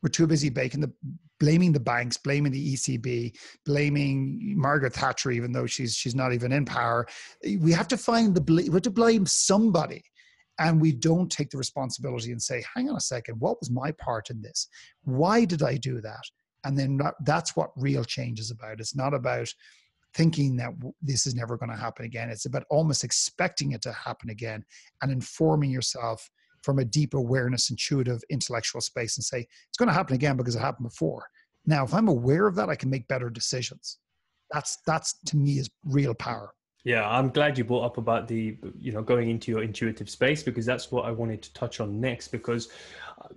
We're too busy blaming the banks, blaming the ECB, blaming Margaret Thatcher, even though she's not even in power. We have to we have to blame somebody. And we don't take the responsibility and say, hang on a second, what was my part in this? Why did I do that? And then that's what real change is about. It's not about thinking that this is never going to happen again. It's about almost expecting it to happen again and informing yourself from a deep awareness, intuitive, intellectual space and say, it's going to happen again because it happened before. Now, if I'm aware of that, I can make better decisions. That's to me is real power. Yeah, I'm glad you brought up about the, going into your intuitive space, because that's what I wanted to touch on next, because,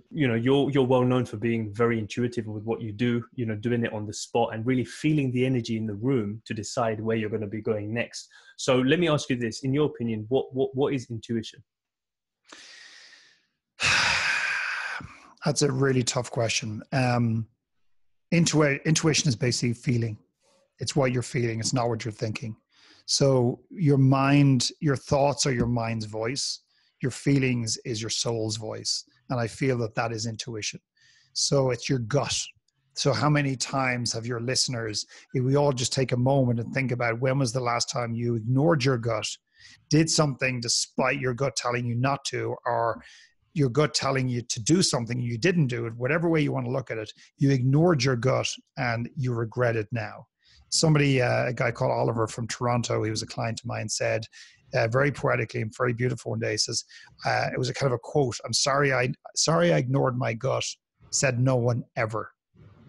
you're well known for being very intuitive with what you do, doing it on the spot and really feeling the energy in the room to decide where you're going to be going next. So let me ask you this, in your opinion, what is intuition? That's a really tough question. Intuition is basically feeling. It's what you're feeling. It's not what you're thinking. So your mind, your thoughts are your mind's voice. Your feelings is your soul's voice. And I feel that is intuition. So it's your gut. So how many times have your listeners, if we all just take a moment and think about when was the last time you ignored your gut, did something despite your gut telling you not to, or your gut telling you to do something, you didn't do it, whatever way you want to look at it, you ignored your gut and you regret it now. somebody, a guy called Oliver from Toronto, he was a client of mine, said very poetically and very beautiful one day, he says, it was a kind of a quote, I'm sorry I ignored my gut, said no one ever.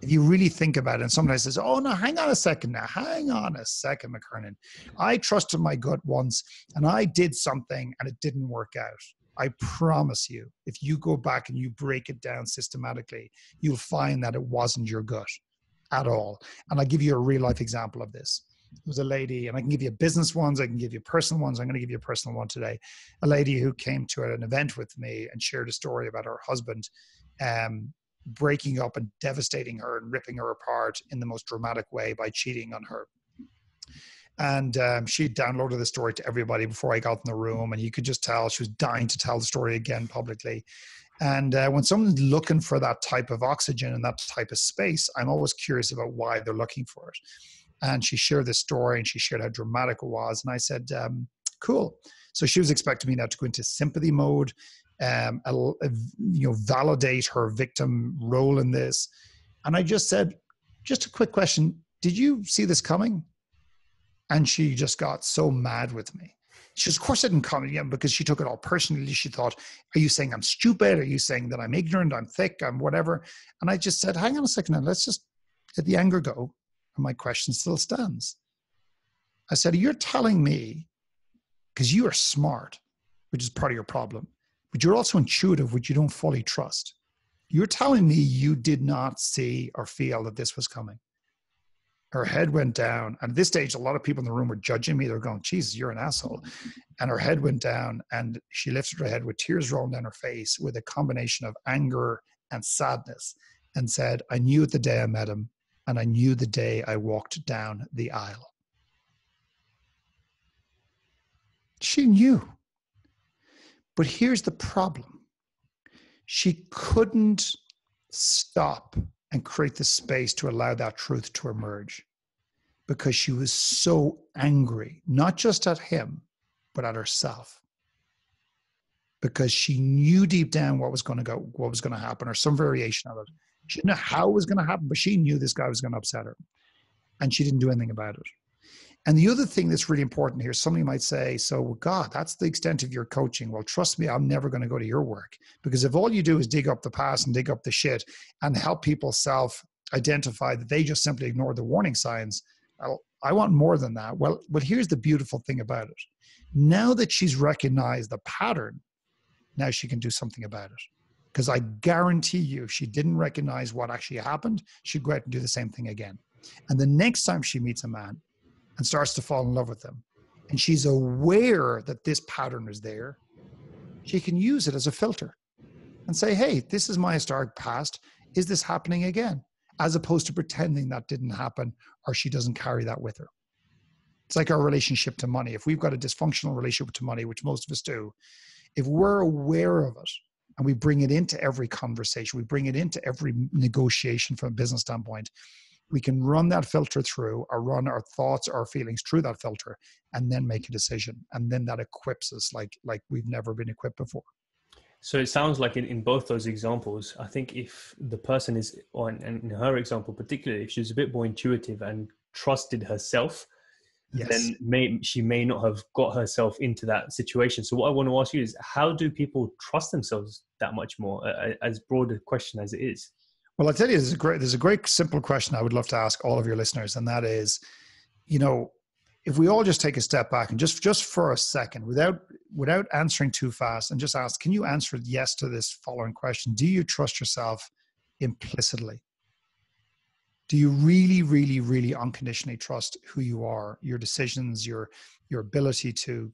If you really think about it, and somebody says, oh no, hang on a second, McKernan. I trusted my gut once and I did something and it didn't work out. I promise you, if you go back and you break it down systematically, you'll find that it wasn't your gut at all. And I'll give you a real life example of this. There was a lady, and I can give you business ones, I can give you personal ones. I'm going to give you a personal one today. A lady who came to an event with me and shared a story about her husband breaking up and devastating her and ripping her apart in the most dramatic way by cheating on her. And she downloaded the story to everybody before I got in the room, and you could just tell she was dying to tell the story again publicly. And when someone's looking for that type of oxygen and that type of space, I'm always curious about why they're looking for it. And she shared this story and she shared how dramatic it was. And I said, cool. So she was expecting me now to go into sympathy mode, validate her victim role in this. And I just said, just a quick question. Did you see this coming? And she just got so mad with me. She says, of course I didn't come, because she took it all personally. She thought, are you saying I'm stupid? Are you saying that I'm ignorant? I'm thick? I'm whatever. And I just said, hang on a second now. Let's just let the anger go. And my question still stands. I said, you're telling me, because you are smart, which is part of your problem, but you're also intuitive, which you don't fully trust. You're telling me you did not see or feel that this was coming. Her head went down. And at this stage, a lot of people in the room were judging me. They're going, Jesus, you're an asshole. And her head went down and she lifted her head with tears rolling down her face with a combination of anger and sadness and said, I knew it the day I met him. And I knew the day I walked down the aisle. She knew. But here's the problem. She couldn't stop and create the space to allow that truth to emerge because she was so angry, not just at him, but at herself. Because she knew deep down what was going to happen, or some variation of it. She didn't know how it was going to happen, but she knew this guy was going to upset her. And she didn't do anything about it. And the other thing that's really important here, somebody might say, so God, that's the extent of your coaching. Well, trust me, I'm never going to go to your work. Because if all you do is dig up the past and dig up the shit and help people self-identify that they just simply ignore the warning signs, I want more than that. Well, but here's the beautiful thing about it. Now that she's recognized the pattern, now she can do something about it. Because I guarantee you, if she didn't recognize what actually happened, she'd go out and do the same thing again. And the next time she meets a man and starts to fall in love with them, and she's aware that this pattern is there, she can use it as a filter and say, hey, this is my historic past. Is this happening again? As opposed to pretending that didn't happen or she doesn't carry that with her. It's like our relationship to money. If we've got a dysfunctional relationship to money, which most of us do, if we're aware of it and we bring it into every conversation, we bring it into every negotiation from a business standpoint, we can run that filter through or run our thoughts, our feelings through that filter and then make a decision. And then that equips us like we've never been equipped before. So it sounds like in both those examples, I think if the person is, and in her example particularly, if she's a bit more intuitive and trusted herself, yes, then she may not have got herself into that situation. So what I want to ask you is, how do people trust themselves that much more, as broad a question as it is? Well, I'll tell you, there's a great simple question I would love to ask all of your listeners. And that is, if we all just take a step back and just for a second, without answering too fast, and just ask, can you answer yes to this following question? Do you trust yourself implicitly? Do you really, really, really unconditionally trust who you are, your decisions, your ability to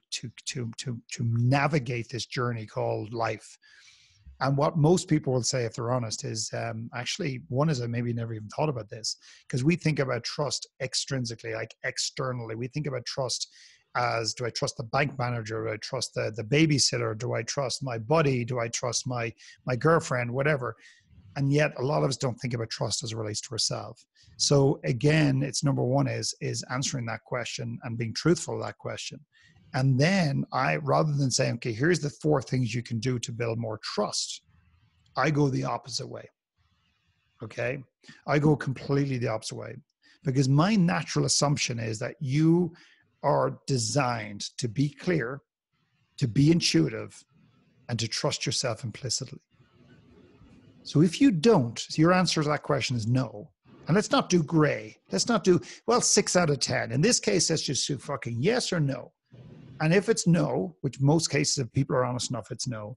navigate this journey called life? And what most people will say, if they're honest, is actually, one is I maybe never even thought about this, because we think about trust extrinsically, like externally. We think about trust as, do I trust the bank manager? Do I trust the babysitter? Do I trust my buddy? Do I trust my girlfriend? Whatever. And yet a lot of us don't think about trust as it relates to ourselves. So again, it's number one is answering that question and being truthful to that question. And then rather than saying, okay, here's the 4 things you can do to build more trust, I go the opposite way. Okay. I go completely the opposite way. because my natural assumption is that you are designed to be clear, to be intuitive, and to trust yourself implicitly. So if you don't, so your answer to that question is no. And let's not do gray. Let's not do, well, 6 out of 10. In this case, let's just do fucking yes or no. And if it's no, which most cases, if people are honest enough, it's no,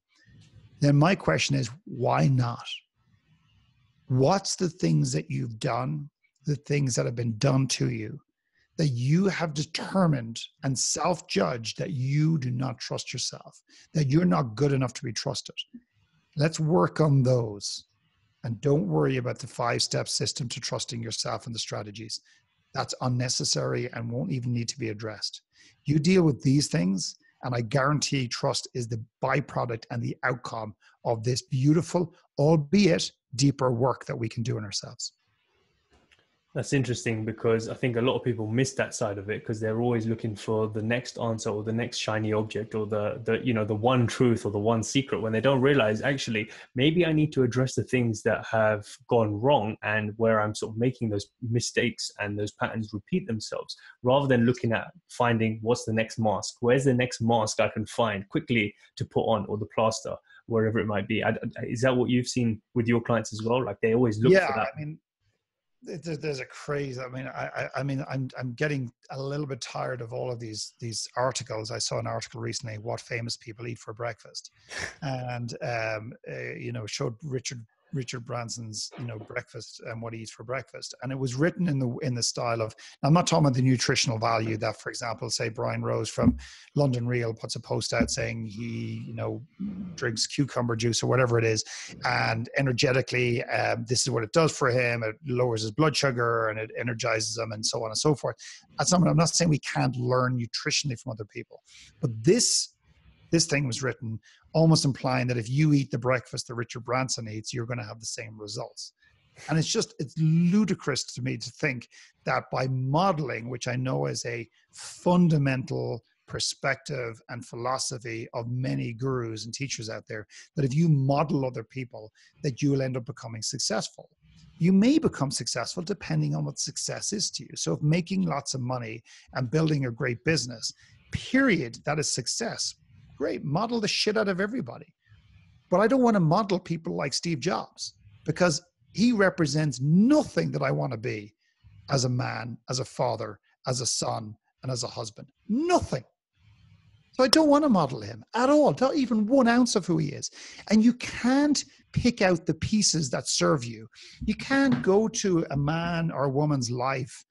then my question is, why not? What's the things that you've done, the things that have been done to you, that you have determined and self-judged that you do not trust yourself, that you're not good enough to be trusted? Let's work on those. And don't worry about the 5-step system to trusting yourself and the strategies. That's unnecessary and won't even need to be addressed. You deal with these things, and I guarantee trust is the byproduct and the outcome of this beautiful, albeit deeper work that we can do in ourselves. That's interesting, because I think a lot of people miss that side of it because they're always looking for the next answer or the next shiny object or the one truth or the one secret, when they don't realize, actually, maybe I need to address the things that have gone wrong and where I'm sort of making those mistakes and those patterns repeat themselves, rather than looking at finding what's the next mask. Where's the next mask I can find quickly to put on, or the plaster, wherever it might be. Is that what you've seen with your clients as well? Like they always look for that. I mean, there's a craze. I mean, I'm getting a little bit tired of all of these articles. I saw an article recently, what famous people eat for breakfast, and showed Richard Branson's breakfast and what he eats for breakfast, and it was written in the style of, now I'm not talking about the nutritional value that, for example, say Brian Rose from London Real puts a post out saying he drinks cucumber juice or whatever it is, and energetically this is what it does for him. It lowers his blood sugar and it energizes him and so on and so forth. I'm not saying we can't learn nutritionally from other people, but this thing was written almost implying that if you eat the breakfast that Richard Branson eats, you're going to have the same results. And it's ludicrous to me to think that by modeling, which I know is a fundamental perspective and philosophy of many gurus and teachers out there, that if you model other people, that you will end up becoming successful. You may become successful depending on what success is to you. So if making lots of money and building a great business, period, that is success. Great, model the shit out of everybody. But I don't want to model people like Steve Jobs, because he represents nothing that I want to be as a man, as a father, as a son, and as a husband. Nothing. So I don't want to model him at all, not even 1 ounce of who he is. And you can't pick out the pieces that serve you. You can't go to a man or a woman's life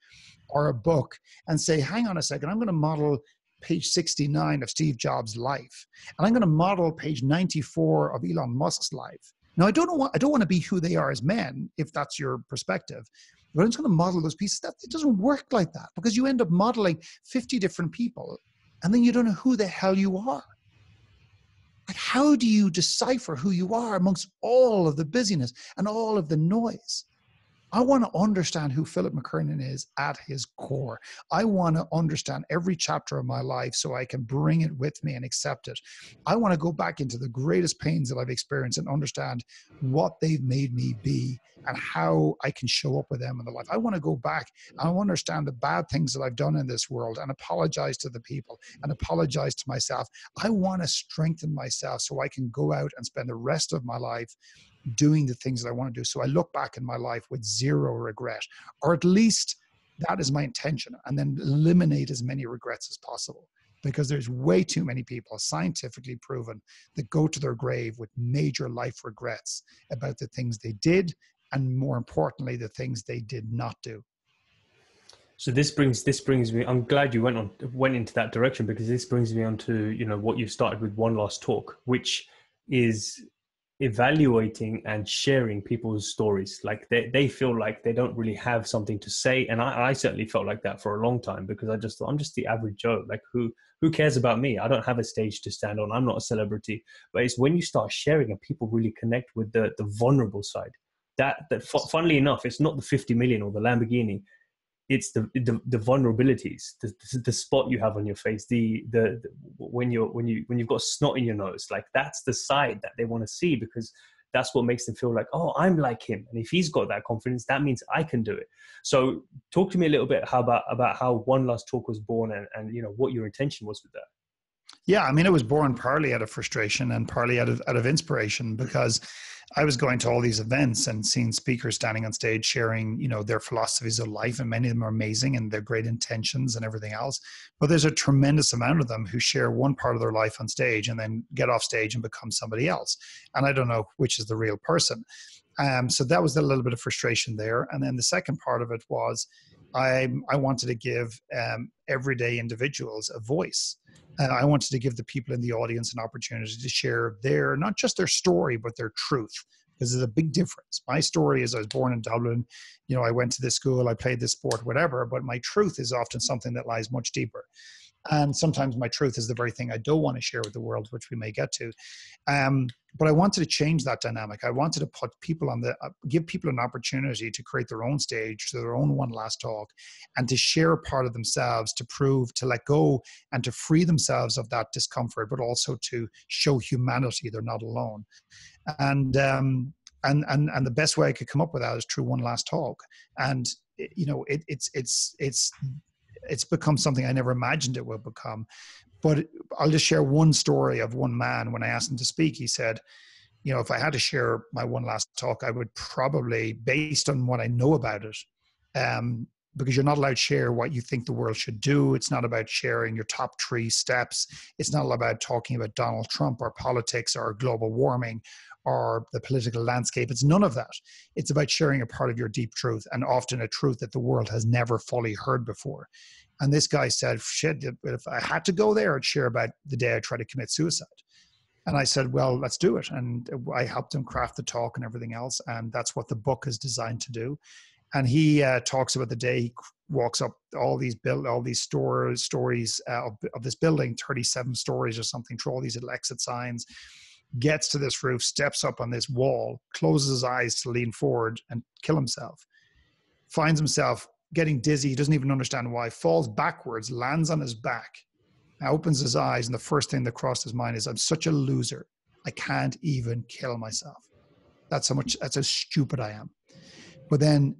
or a book and say, hang on a second, I'm going to model page 69 of Steve Jobs' life, and I'm going to model page 94 of Elon Musk's life. Now, I don't want to be who they are as men, if that's your perspective, but I'm just going to model those pieces. It doesn't work like that, because you end up modeling 50 different people, and then you don't know who the hell you are. Like, how do you decipher who you are amongst all of the busyness and all of the noise? I want to understand who Philip McKernan is at his core. I want to understand every chapter of my life so I can bring it with me and accept it. I want to go back into the greatest pains that I've experienced and understand what they've made me be and how I can show up with them in the life. I want to go back and I want to understand the bad things that I've done in this world and apologize to the people and apologize to myself. I want to strengthen myself so I can go out and spend the rest of my life doing the things that I want to do. So I look back in my life with zero regret, or at least that is my intention, and then eliminate as many regrets as possible, because there's way too many people, scientifically proven, that go to their grave with major life regrets about the things they did, and more importantly, the things they did not do. So this brings me, I'm glad you went into that direction, because this brings me on to, what you started with One Last Talk, which is evaluating and sharing people's stories. Like they feel like they don't really have something to say. And I certainly felt like that for a long time, because I just thought, I'm just the average Joe. Like who cares about me? I don't have a stage to stand on. I'm not a celebrity. But it's when you start sharing and people really connect with the vulnerable side, that funnily enough, it's not the 50 million or the Lamborghini. It's the vulnerabilities, the spot you have on your face, the when you've got snot in your nose, like that's the side that they want to see, because that's what makes them feel like, oh, I'm like him. And if he's got that confidence, that means I can do it. So talk to me a little bit about how One Last Talk was born, and what your intention was with that. Yeah, I mean, it was born partly out of frustration and partly out of inspiration, because I was going to all these events and seeing speakers standing on stage sharing, their philosophies of life, and many of them are amazing and they're great intentions and everything else. But there's a tremendous amount of them who share one part of their life on stage and then get off stage and become somebody else. And I don't know which is the real person. So that was a little bit of frustration there. And then the second part of it was I wanted to give everyday individuals a voice. I wanted to give the people in the audience an opportunity to share not just their story, but their truth, because there's a big difference. My story is I was born in Dublin, I went to this school, I played this sport, whatever, but my truth is often something that lies much deeper. And sometimes my truth is the very thing I don't want to share with the world, which we may get to. But I wanted to change that dynamic. I wanted to put people give people an opportunity to create their own stage, to their own One Last Talk, and to share a part of themselves, to let go and to free themselves of that discomfort, but also to show humanity they're not alone. And the best way I could come up with that is through One Last Talk. And it's become something I never imagined it would become. But I'll just share one story of one man. When I asked him to speak, he said, if I had to share my One Last Talk, I would probably, based on what I know about it, because you're not allowed to share what you think the world should do. It's not about sharing your top 3 steps. It's not about talking about Donald Trump or politics or global warming or the political landscape. It's none of that. It's about sharing a part of your deep truth, and often a truth that the world has never fully heard before. And this guy said, shit, if I had to go there, I'd share about the day I tried to commit suicide. And I said, well, let's do it. And I helped him craft the talk and everything else. And that's what the book is designed to do. And he talks about the day he walks up all these stories of this building, 37 stories or something, through all these little exit signs, gets to this roof, steps up on this wall, closes his eyes to lean forward and kill himself, finds himself getting dizzy. He doesn't even understand why, falls backwards, lands on his back, opens his eyes. And the first thing that crossed his mind is, I'm such a loser. I can't even kill myself. That's how stupid I am. But then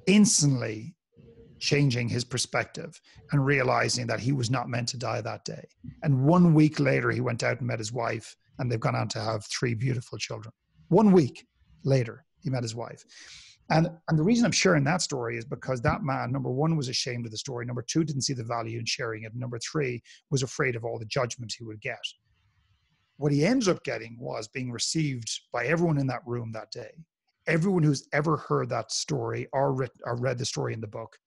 instantly changing his perspective and realizing that he was not meant to die that day. And 1 week later, he went out and met his wife, and they've gone on to have 3 beautiful children. 1 week later, he met his wife. And the reason I'm sharing that story is because that man, number 1, was ashamed of the story. Number 2, didn't see the value in sharing it. Number 3, was afraid of all the judgment he would get. What he ended up getting was being received by everyone in that room that day. Everyone who's ever heard that story or read the story in the book.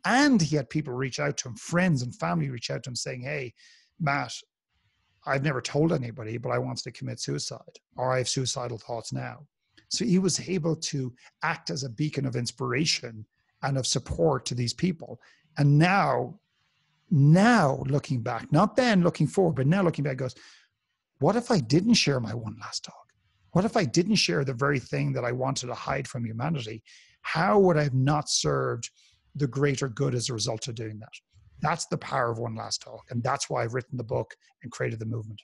And he had people reach out to him, friends and family reach out to him saying, hey, Matt, I've never told anybody, but I wanted to commit suicide, or I have suicidal thoughts now. So he was able to act as a beacon of inspiration and of support to these people. And now looking back, not then looking forward, but now looking back, goes, what if I didn't share my One Last Talk? What if I didn't share the very thing that I wanted to hide from humanity? How would I have not served the greater good as a result of doing that? That's the power of One Last Talk. And that's why I've written the book and created the movement.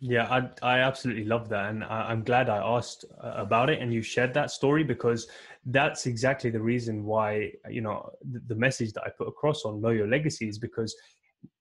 Yeah, I absolutely love that. And I'm glad I asked about it and you shared that story, because that's exactly the reason why, the message that I put across on Know Your Legacy is because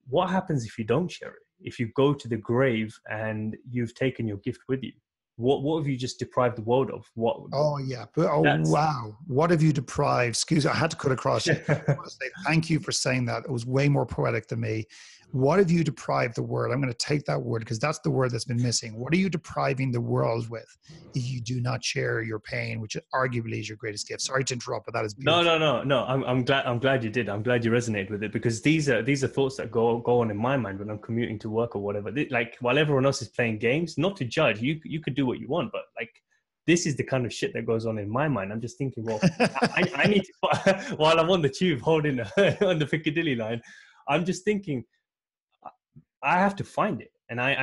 what happens if you don't share it? If you go to the grave and you've taken your gift with you, what have you just deprived the world of? Oh, yeah. Wow. What have you deprived? Excuse me, I had to cut across. I want to say thank you for saying that. It was way more poetic than me. What have you deprived the world? I'm going to take that word because that's the word that's been missing. What are you depriving the world with if you do not share your pain, which arguably is your greatest gift? Sorry to interrupt, but that is beautiful. No. I'm glad you did. I'm glad you resonated with it, because these are thoughts that go on in my mind when I'm commuting to work or whatever. Like, while everyone else is playing games, not to judge, you could do what you want, but like, this is the kind of shit that goes on in my mind. I'm just thinking, well, I need to, while I'm on the tube holding on the Piccadilly line, I'm just thinking, I have to find it. And I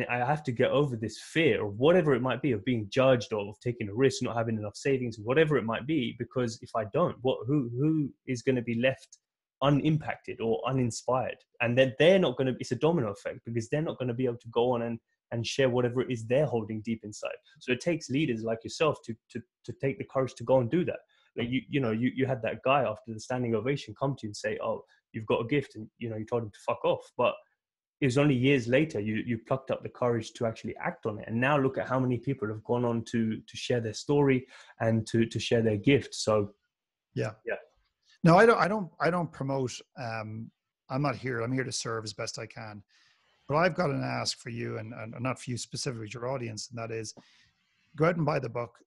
have to get over this fear, or whatever it might be, of being judged, or of taking a risk, not having enough savings, whatever it might be. Because if I don't, who is going to be left unimpacted or uninspired, and then they're not going to, it's a domino effect, because they're not going to be able to go on and share whatever it is they're holding deep inside. So it takes leaders like yourself to take the courage to go and do that. Like you had that guy after the standing ovation come to you and say, oh, you've got a gift, and you told him to fuck off. But it was only years later you plucked up the courage to actually act on it. And now look at how many people have gone on to share their story and to share their gift. So yeah. Yeah. No, I don't promote. I'm not here. I'm here to serve as best I can. But I've got an ask for you, and not for you specifically, your audience, and that is, go out and buy the book.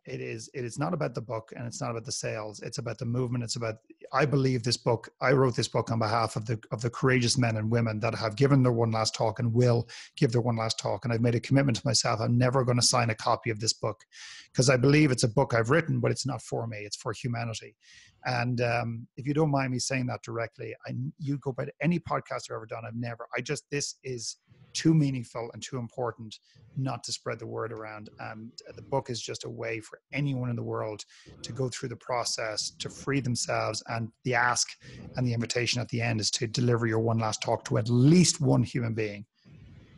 It is not about the book, and it's not about the sales. It's about the movement. It's about, I believe this book, I wrote this book on behalf of the courageous men and women that have given their one last talk and will give their one last talk. And I've made a commitment to myself. I'm never going to sign a copy of this book, because I believe it's a book I've written, but it's not for me. It's for humanity. And if you don't mind me saying that directly, you go by any podcast I've ever done. This is too meaningful and too important not to spread the word around. And the book is just a way for anyone in the world to go through the process, to free themselves. And the ask and the invitation at the end is to deliver your one last talk to at least one human being,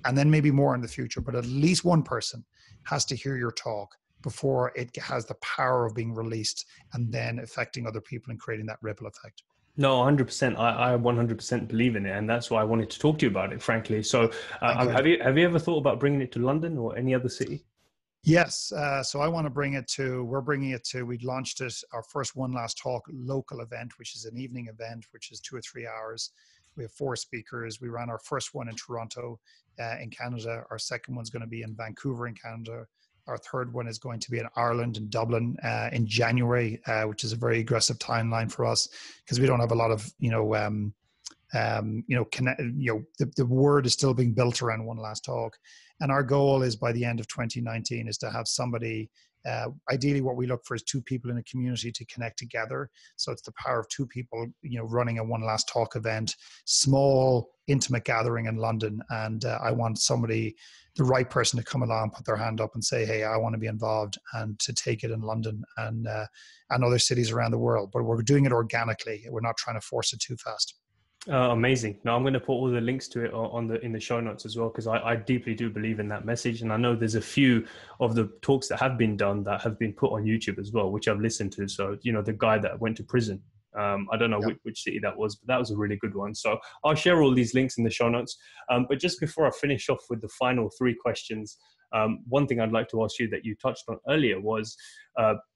and then maybe more in the future, but at least one person has to hear your talk before it has the power of being released and then affecting other people and creating that ripple effect. No, 100%. I 100% believe in it, and that's why I wanted to talk to you about it, frankly. So, have you ever thought about bringing it to London or any other city? Yes. So I want to we're bringing it to, we launched it, our first One Last Talk local event, which is an evening event, which is 2 or 3 hours. We have 4 speakers. We ran our first one in Toronto, in Canada. Our second one's going to be in Vancouver in Canada. Our third one is going to be in Ireland and Dublin in January, which is a very aggressive timeline for us, because we don't have a lot of, the word is still being built around One Last Talk. And our goal is by the end of 2019 is to have somebody, ideally what we look for is 2 people in a community to connect together. So it's the power of 2 people, running a One Last Talk event, small, intimate gathering in London. And I want the right person to come along, put their hand up and say, hey, I want to be involved, and to take it in London and other cities around the world. But we're doing it organically. We're not trying to force it too fast. Amazing. Now I'm going to put all the links to it in the show notes as well, because I deeply do believe in that message. And I know there's a few of the talks that have been done that have been put on YouTube as well, which I've listened to. So, the guy that went to prison, I don't know which city that was, but that was a really good one. So I'll share all these links in the show notes. But just before I finish off with the final 3 questions, one thing I'd like to ask you that you touched on earlier was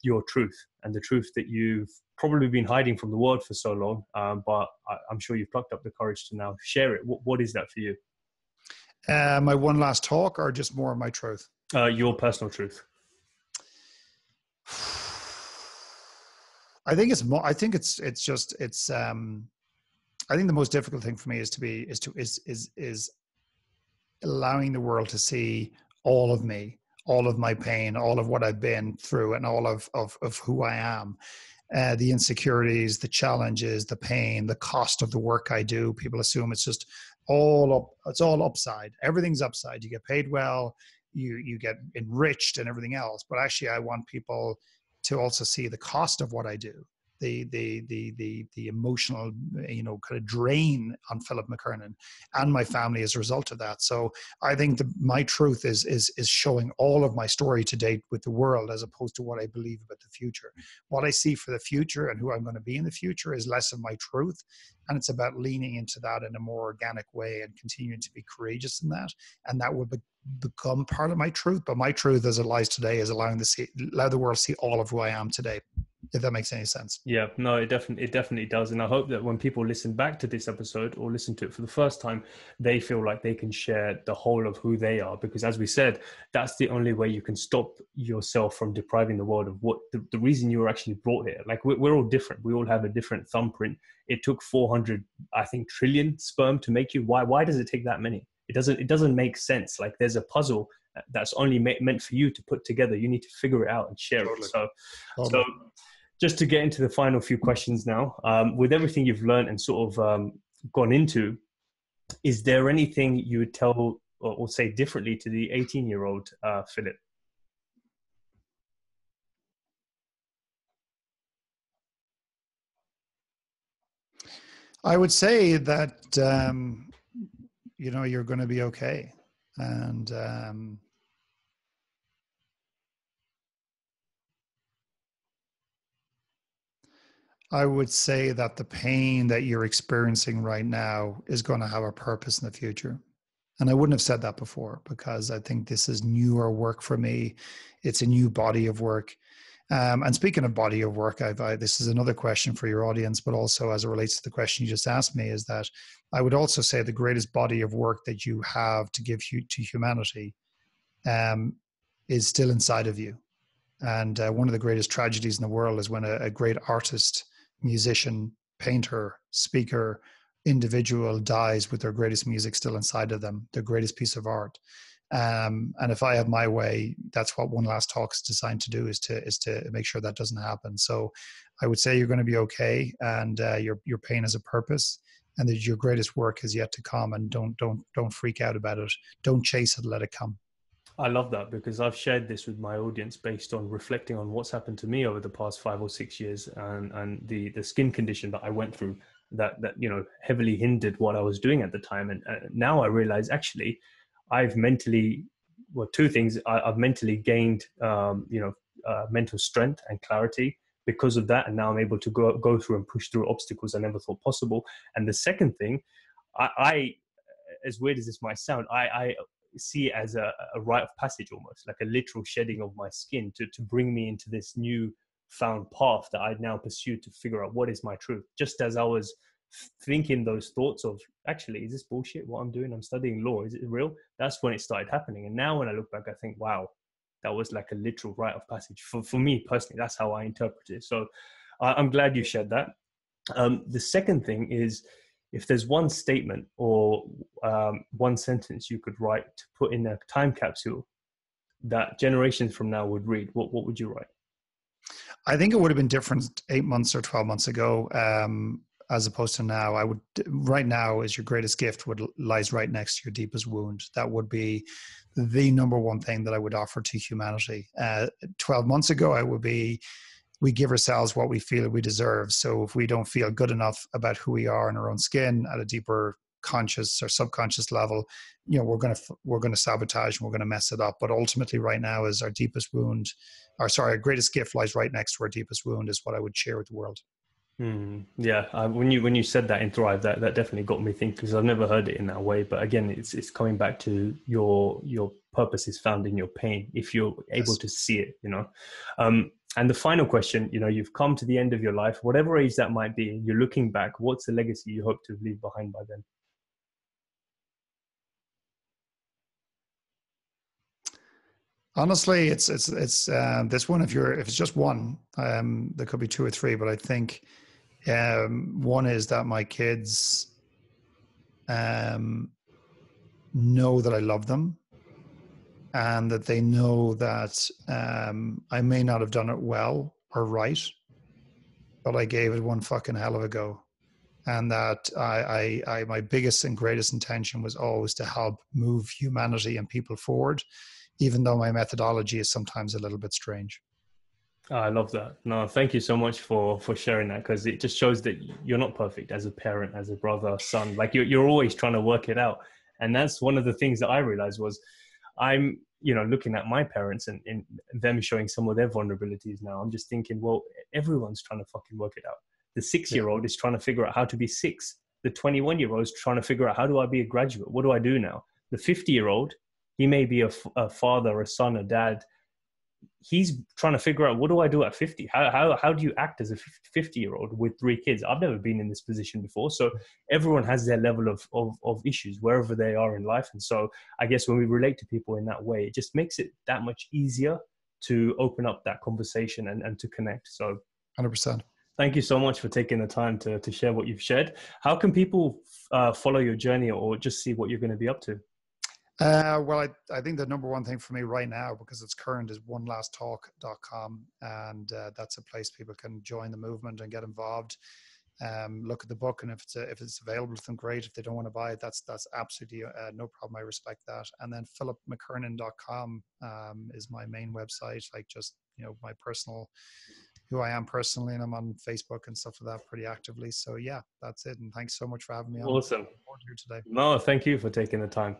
your truth, and the truth that you've probably been hiding from the world for so long, but I'm sure you've plucked up the courage to now share it. What is that for you? My one last talk, or just more of my truth? Your personal truth. I think I think the most difficult thing for me is allowing the world to see all of me, all of my pain, all of what I've been through, and all of who I am. The insecurities, the challenges, the pain, the cost of the work I do. People assume it's just it's all upside. Everything's upside. You get paid well, you get enriched and everything else. But actually, I want people to also see the cost of what I do, the emotional, kind of drain on Philip McKernan and my family as a result of that. So I think my truth is showing all of my story to date with the world, as opposed to what I believe about the future. What I see for the future and who I'm going to be in the future is less of my truth. And it's about leaning into that in a more organic way and continuing to be courageous in that. And that will become part of my truth. But my truth as it lies today is allow the world to see all of who I am today, if that makes any sense. Yeah, no, it definitely does. And I hope that when people listen back to this episode or listen to it for the first time, they feel like they can share the whole of who they are. Because as we said, that's the only way you can stop yourself from depriving the world of what the reason you were actually brought here. Like we're all different. We all have a different thumbprint. It took 400, I think, trillion sperm to make you. Why does it take that many? It doesn't make sense. Like there's a puzzle that's only meant for you to put together. You need to figure it out and share it. So just to get into the final few questions now, with everything you've learned and sort of gone into, is there anything you would tell or say differently to the 18-year-old Philip? I would say that, you're going to be okay. And I would say that the pain that you're experiencing right now is going to have a purpose in the future. And I wouldn't have said that before because I think this is newer work for me. It's a new body of work. And speaking of body of work, this is another question for your audience, but also as it relates to the question you just asked me, is that I would also say the greatest body of work that you have to give to humanity is still inside of you. And one of the greatest tragedies in the world is when a great artist, musician, painter, speaker, individual dies with their greatest music still inside of them, their greatest piece of art. And if I have my way, that's what One Last Talk is designed to do, is to make sure that doesn't happen. So I would say you're going to be okay, and your pain has a purpose, and that your greatest work is yet to come. And don't freak out about it. Don't chase it. Let it come. I love that because I've shared this with my audience based on reflecting on what's happened to me over the past 5 or 6 years, and the skin condition that I went through that heavily hindered what I was doing at the time. And now I realize actually I've mentally, well, two things. I've mentally gained mental strength and clarity because of that, and now I'm able to go through and push through obstacles I never thought possible. And the second thing, I as weird as this might sound, I see it as a rite of passage, almost like a literal shedding of my skin to bring me into this new found path that I now pursue to figure out what is my truth. Just as I was thinking those thoughts of, actually, is this bullshit what I'm doing? I'm studying law. Is it real? That's when it started happening. And now when I look back, I think, wow, that was like a literal rite of passage for me personally. That's how I interpret it. So I'm glad you shared that. The second thing is, if there's one statement or one sentence you could write to put in a time capsule that generations from now would read, what would you write? I think it would have been different 8 months or 12 months ago, as opposed to now. Right now is your greatest gift lies right next to your deepest wound. That would be the number one thing that I would offer to humanity. 12 months ago, I would be, we give ourselves what we feel we deserve. So if we don't feel good enough about who we are in our own skin at a deeper conscious or subconscious level, we're going to sabotage and we're going to mess it up. But ultimately right now is our deepest wound, our greatest gift lies right next to our deepest wound, is what I would share with the world. Yeah, when you said that in Thrive, that definitely got me thinking, because I've never heard it in that way. But again, it's coming back to your purpose is found in your pain if you're able to see it. And the final question, you've come to the end of your life, whatever age that might be. You're looking back. What's the legacy you hope to leave behind by then? Honestly, it's this one. If it's just one, there could be two or three, but I think one is that my kids know that I love them, and that they know that I may not have done it well or right, but I gave it one fucking hell of a go. And that I my biggest and greatest intention was always to help move humanity and people forward, even though my methodology is sometimes a little bit strange. I love that. No, thank you so much for sharing that, because it just shows that you're not perfect as a parent, as a brother, son. Like you're always trying to work it out. And that's one of the things that I realized was I'm, looking at my parents and them showing some of their vulnerabilities now. I'm just thinking, well, everyone's trying to fucking work it out. The 6-year-old is trying to figure out how to be 6. The 21-year-old is trying to figure out, how do I be a graduate? What do I do now? The 50-year-old, he may be a father, a son, a dad. He's trying to figure out, what do I do at 50? How do you act as a 50-year-old with 3 kids? I've never been in this position before. So everyone has their level of issues wherever they are in life. And so I guess when we relate to people in that way, it just makes it that much easier to open up that conversation and to connect. So 100%. Thank you so much for taking the time to share what you've shared. How can people follow your journey or just see what you're going to be up to? Well, I think the number one thing for me right now, because it's current, is onelasttalk.com. And that's a place people can join the movement and get involved. Look at the book, and if it's available to them, great. If they don't want to buy it, that's absolutely no problem. I respect that. And then philipmckernan.com is my main website, like just my personal who I am personally, and I'm on Facebook and stuff like that pretty actively. So yeah, that's it. And thanks so much for having me on. Awesome. Here today. No, thank you for taking the time.